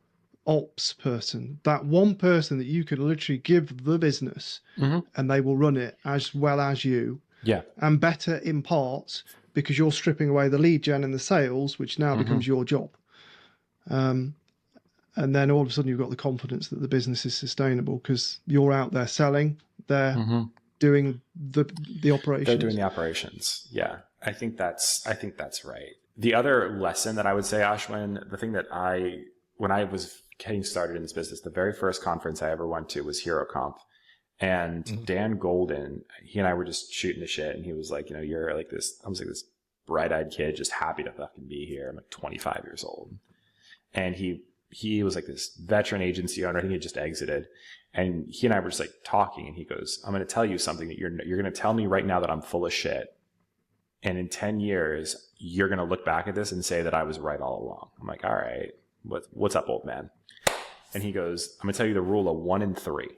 ops person, that one person that you could literally give the business and they will run it as well as you. Yeah. And better in parts because you're stripping away the lead gen and the sales, which now becomes your job. And then all of a sudden you've got the confidence that the business is sustainable because you're out there selling, they're doing the operations. They're doing the operations. Yeah. I think that's right. The other lesson that I would say, Ashwin, the thing that when I was getting started in this business, the very first conference I ever went to was HeroConf. And Dan Golden, he and I were just shooting the shit. And he was like, you're like this, I was like this bright-eyed kid, just happy to fucking be here. I'm like 25 years old. And he was like this veteran agency owner. I think he had just exited. And he and I were just like talking. And he goes, I'm going to tell you something that you're going to tell me right now that I'm full of shit. And in 10 years, you're going to look back at this and say that I was right all along. I'm like, all right, what's up, old man? And he goes, I'm going to tell you the rule of 1 in 3.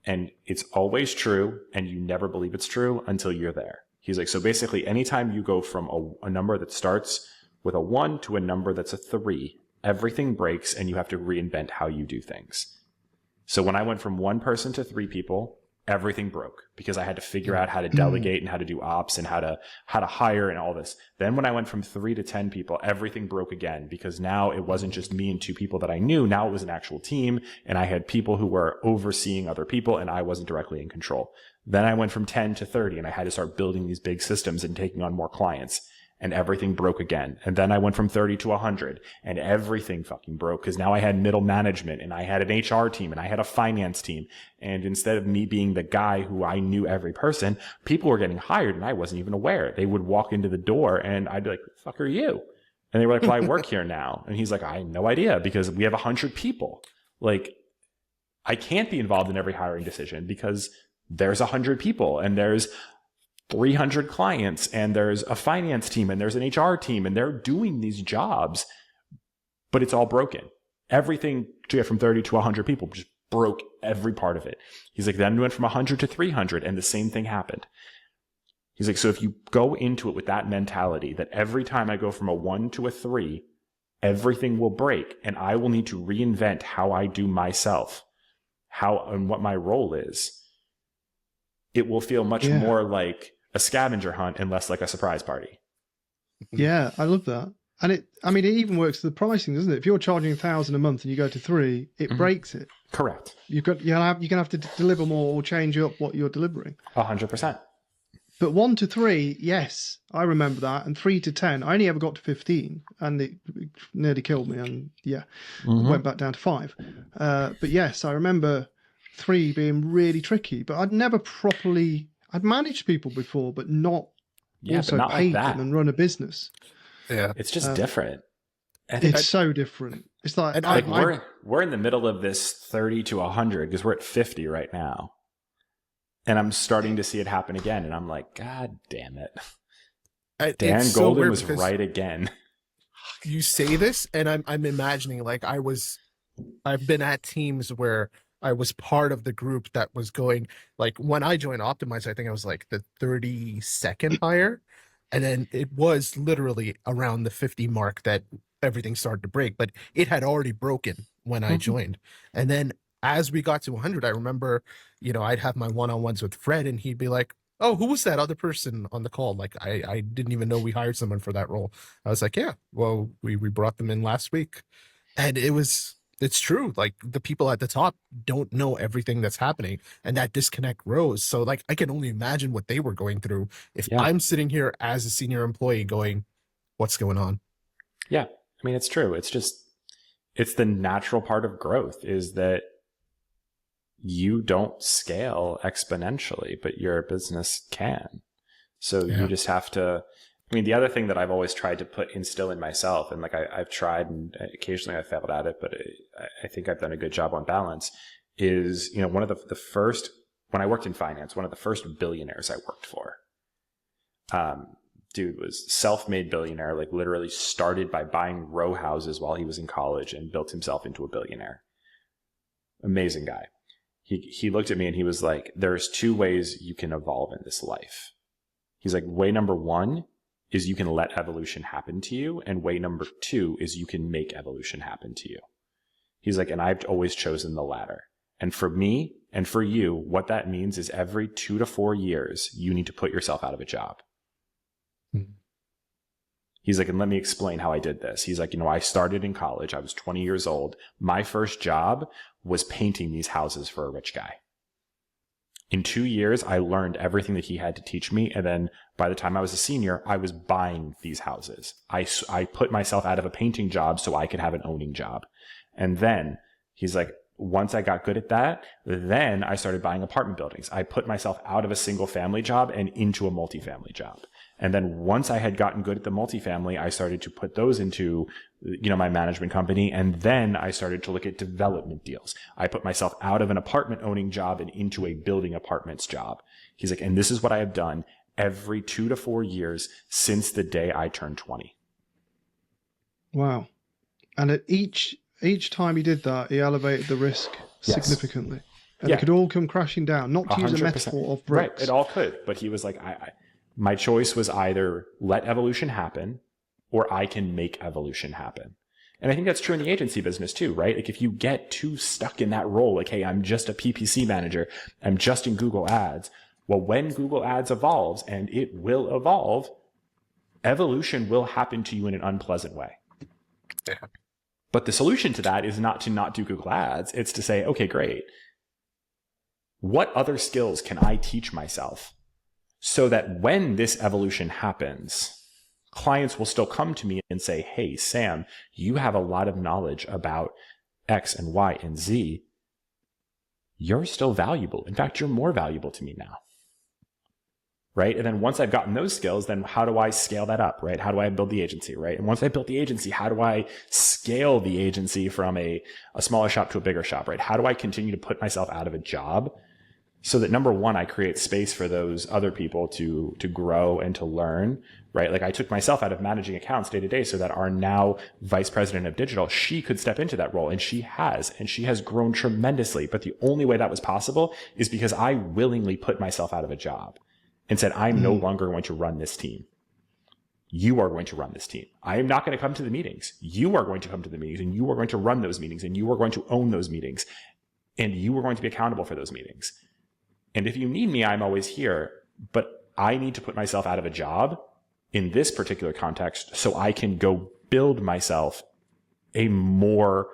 And it's always true. And you never believe it's true until you're there. He's like, so basically anytime you go from a number that starts with a 1 to a number that's a 3, everything breaks and you have to reinvent how you do things. So when I went from 1 person to 3 people, everything broke because I had to figure out how to delegate and how to do ops and how to hire and all this. Then when I went from 3 to 10 people, everything broke again because now it wasn't just me and 2 people that I knew. Now it was an actual team and I had people who were overseeing other people and I wasn't directly in control. Then I went from 10 to 30 and I had to start building these big systems and taking on more clients. And everything broke again. And then I went from 30 to 100 and everything fucking broke because now I had middle management and I had an HR team and I had a finance team. And instead of me being the guy who I knew every person, people were getting hired and I wasn't even aware. They would walk into the door and I'd be like, "The fuck are you?" And they were like, "Well, I work here now." And he's like, "I had no idea because we have 100 people. Like, I can't be involved in every hiring decision because there's 100 people and there's 300 clients and there's a finance team and there's an HR team and they're doing these jobs, but it's all broken. Everything to get from 30 to 100 people just broke every part of it." He's like, then we went from 100 to 300 and the same thing happened. He's like, so if you go into it with that mentality that every time I go from a 1 to a 3, everything will break and I will need to reinvent how I do myself, how and what my role is, it will feel much more like a scavenger hunt and less like a surprise party. Yeah, I love that. And it even works to the pricing, doesn't it? If you're charging 1,000 a month and you go to 3, it breaks it. Correct. You're going to have to deliver more or change up what you're delivering. 100%. But 1 to 3, yes, I remember that. And 3 to 10, I only ever got to 15 and it nearly killed me. And went back down to 5. But yes, I remember 3 being really tricky, but I'd managed people before, but not also not paid like them and run a business. Yeah. It's just different. It's so different. It's like, we're in the middle of this 30 to 100 because we're at 50 right now. And I'm starting to see it happen again. And I'm like, God damn it. Dan Golden was right again. You say this and I'm imagining like I've been at teams where I was part of the group that was going, like when I joined Optimize, I think I was like the 32nd hire. And then it was literally around the 50 mark that everything started to break, but it had already broken when I joined. And then as we got to 100, I remember, I'd have my one-on-ones with Fred and he'd be like, oh, who was that other person on the call? Like, I didn't even know we hired someone for that role. I was like, yeah, well, we brought them in last week. And it's true. Like, the people at the top don't know everything that's happening, and that disconnect grows. So, like, I can only imagine what they were going through if Yeah. I'm sitting here as a senior employee going, what's going on? Yeah. I mean, it's true. It's the natural part of growth is that you don't scale exponentially, but your business can. So you just have to, I mean, the other thing that I've always tried to instill in myself, and like I've tried and occasionally I've failed at it, but I think I've done a good job on balance, is, one of the first, when I worked in finance, one of the first billionaires I worked for, dude was self-made billionaire, like literally started by buying row houses while he was in college and built himself into a billionaire. Amazing guy. He looked at me and he was like, there's two ways you can evolve in this life. He's like, way number one is you can let evolution happen to you. And way number two is you can make evolution happen to you. He's like, and I've always chosen the latter. And for me and for you, what that means is every 2 to 4 years, you need to put yourself out of a job. He's like, and let me explain how I did this. He's like, I started in college. I was 20 years old. My first job was painting these houses for a rich guy. In 2 years, I learned everything that he had to teach me. And then by the time I was a senior, I was buying these houses. I put myself out of a painting job so I could have an owning job. And then he's like, once I got good at that, then I started buying apartment buildings. I put myself out of a single family job and into a multifamily job. And then once I had gotten good at the multifamily, I started to put those into, my management company. And then I started to look at development deals. I put myself out of an apartment owning job and into a building apartments job. He's like, and this is what I have done every 2 to 4 years since the day I turned 20. Wow. And at each time he did that, he elevated the risk significantly. And it could all come crashing down, not to 100%. Use a metaphor of bricks. Right, it all could. But he was like, my choice was either let evolution happen or I can make evolution happen. And I think that's true in the agency business too, right? Like if you get too stuck in that role, like, hey, I'm just a PPC manager, I'm just in Google Ads. Well, when Google Ads evolves, and it will evolve, evolution will happen to you in an unpleasant way. Yeah. But the solution to that is not to not do Google Ads. It's to say, okay, great. What other skills can I teach myself so that when this evolution happens, clients will still come to me and say, hey, Sam, you have a lot of knowledge about X and Y and Z. You're still valuable. In fact, you're more valuable to me now. Right? And then once I've gotten those skills, then how do I scale that up? Right? How do I build the agency? Right? And once I built the agency, how do I scale the agency from a smaller shop to a bigger shop? Right? How do I continue to put myself out of a job so that number one, I create space for those other people to grow and to learn? Right? Like I took myself out of managing accounts day to day so that our now vice president of digital, she could step into that role, and she has grown tremendously. But the only way that was possible is because I willingly put myself out of a job and said, I'm no longer going to run this team. You are going to run this team. I am not going to come to the meetings. You are going to come to the meetings, and you are going to run those meetings, and you are going to own those meetings, and you are going to be accountable for those meetings. And if you need me, I'm always here, but I need to put myself out of a job in this particular context so I can go build myself a more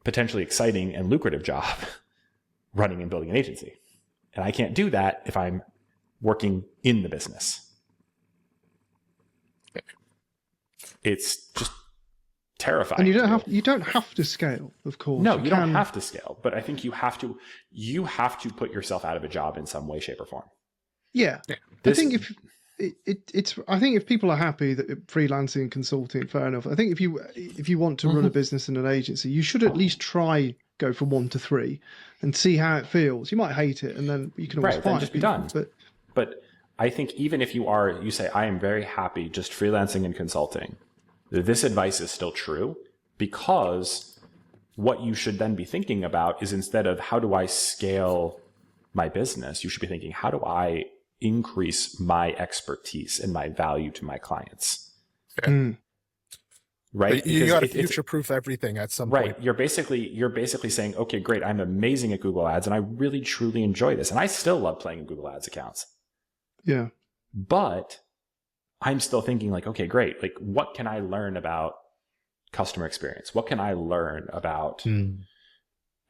potentially exciting and lucrative job running and building an agency. And I can't do that if I'm working in the business. It's just terrifying. And you don't have to scale, of course. No, you don't have to scale, but I think you have to put yourself out of a job in some way, shape, or form. Yeah. I think if people are happy that freelancing and consulting, fair enough. I think if you want to run a business in an agency, you should at least go from 1 to 3 and see how it feels. You might hate it, and then you can always then just be done. But I think even if you say, I am very happy just freelancing and consulting, this advice is still true, because what you should then be thinking about is, instead of how do I scale my business, you should be thinking, how do I increase my expertise and my value to my clients. Mm. Right? You got to It's future-proof everything at some right. point. You're basically saying, okay, great, I'm amazing at Google Ads and I really truly enjoy this. And I still love playing in Google Ads accounts. Yeah. But I'm still thinking like, okay, great. Like, what can I learn about customer experience? What can I learn about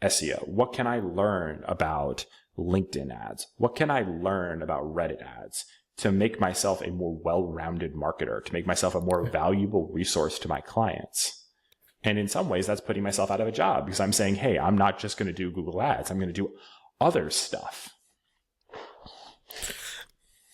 SEO? What can I learn about LinkedIn ads? What can I learn about Reddit ads to make myself a more well-rounded marketer, to make myself a more valuable resource to my clients? And in some ways, that's putting myself out of a job because I'm saying, hey, I'm not just going to do Google Ads. I'm going to do other stuff.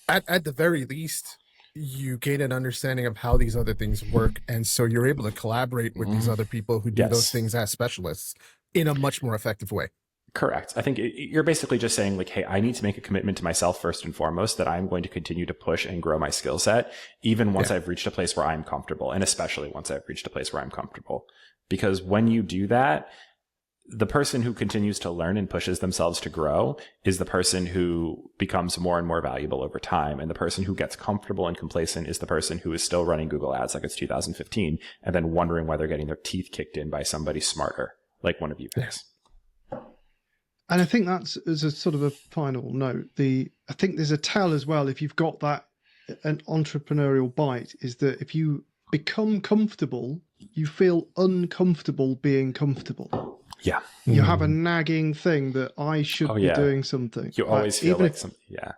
At the very least, you gain an understanding of how these other things work. And so you're able to collaborate with these other people who do those things as specialists in a much more effective way. Correct. I think you're basically just saying like, hey, I need to make a commitment to myself first and foremost that I'm going to continue to push and grow my skill set, even once I've reached a place where I'm comfortable, and especially once I've reached a place where I'm comfortable. Because when you do that, the person who continues to learn and pushes themselves to grow is the person who becomes more and more valuable over time. And the person who gets comfortable and complacent is the person who is still running Google Ads like it's 2015 and then wondering why they're getting their teeth kicked in by somebody smarter, like one of you guys. And I think that's as a sort of a final note. I think there's a tell as well, if you've got that an entrepreneurial bite, is that if you become comfortable, you feel uncomfortable being comfortable. Yeah. You have a nagging thing that I should be doing something. You always feel like something. Yeah.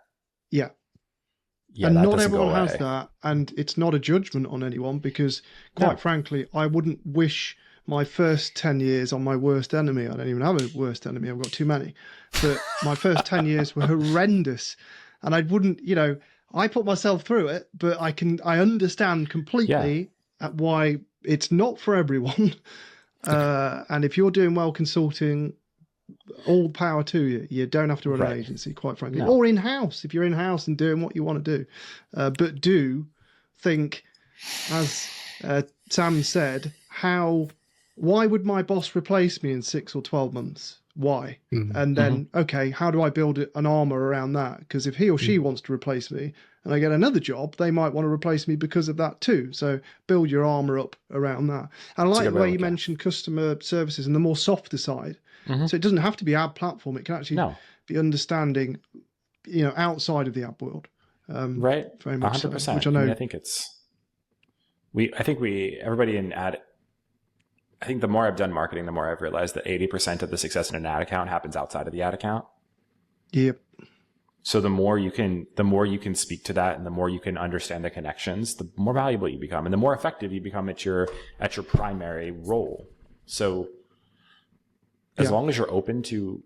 Yeah, and that not doesn't everyone go has away. that. And it's not a judgment on anyone because, quite frankly, I wouldn't wish my first 10 years on my worst enemy. I don't even have a worst enemy. I've got too many. But my first 10 years were horrendous. And I wouldn't, I put myself through it, but I understand completely at why it's not for everyone. And if you're doing well consulting, all power to you. You don't have to run an agency, quite frankly, or in-house if you're in-house and doing what you want to do. But do think, as Sam said, why would my boss replace me in 6 or 12 months? Why? And then, okay, how do I build an armor around that? Because if he or she wants to replace me and I get another job, they might want to replace me because of that too. So build your armor up around that. And I like the way you mentioned customer services and the more softer side. So it doesn't have to be ad platform. It can actually be understanding, outside of the ad world. Right. Very much 100%. so, which I know. I think everybody in ad, I think the more I've done marketing, the more I've realized that 80% of the success in an ad account happens outside of the ad account. Yep. So the more you can speak to that and the more you can understand the connections, the more valuable you become and the more effective you become at your primary role. So as long as you're open to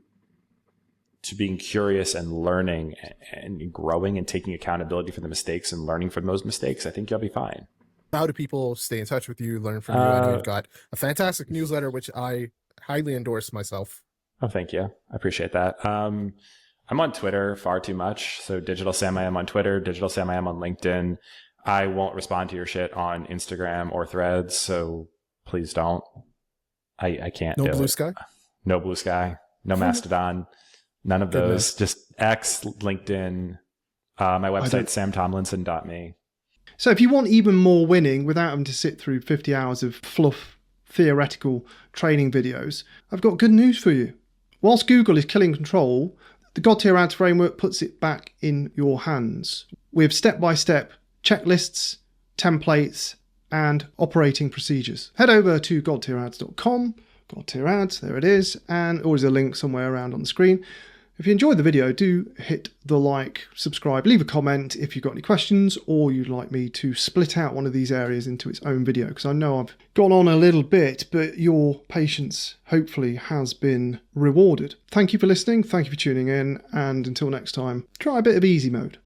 being curious and learning and growing and taking accountability for the mistakes and learning from those mistakes, I think you'll be fine. How do people stay in touch with you, learn from you? I know you've got a fantastic newsletter, which I highly endorse myself. Oh, thank you. I appreciate that. I'm on Twitter far too much. So Digital Sam I am on Twitter, Digital Sam I am on LinkedIn. I won't respond to your shit on Instagram or Threads, so please don't. I can't do it. No Blue Sky? No Blue Sky. No Mastodon. None of those. Just X, LinkedIn. My website, samtomlinson.me. So if you want even more winning without having to sit through 50 hours of fluff theoretical training videos, I've got good news for you. Whilst Google is killing control, the God Tier Ads framework puts it back in your hands with step-by-step checklists, templates, and operating procedures. Head over to godtierads.com, God Tier Ads, there it is, and always a link somewhere around on the screen. If you enjoyed the video, do hit the like, subscribe, leave a comment if you've got any questions or you'd like me to split out one of these areas into its own video, because I know I've gone on a little bit, but your patience hopefully has been rewarded. Thank you for listening, thank you for tuning in, and until next time, try a bit of easy mode.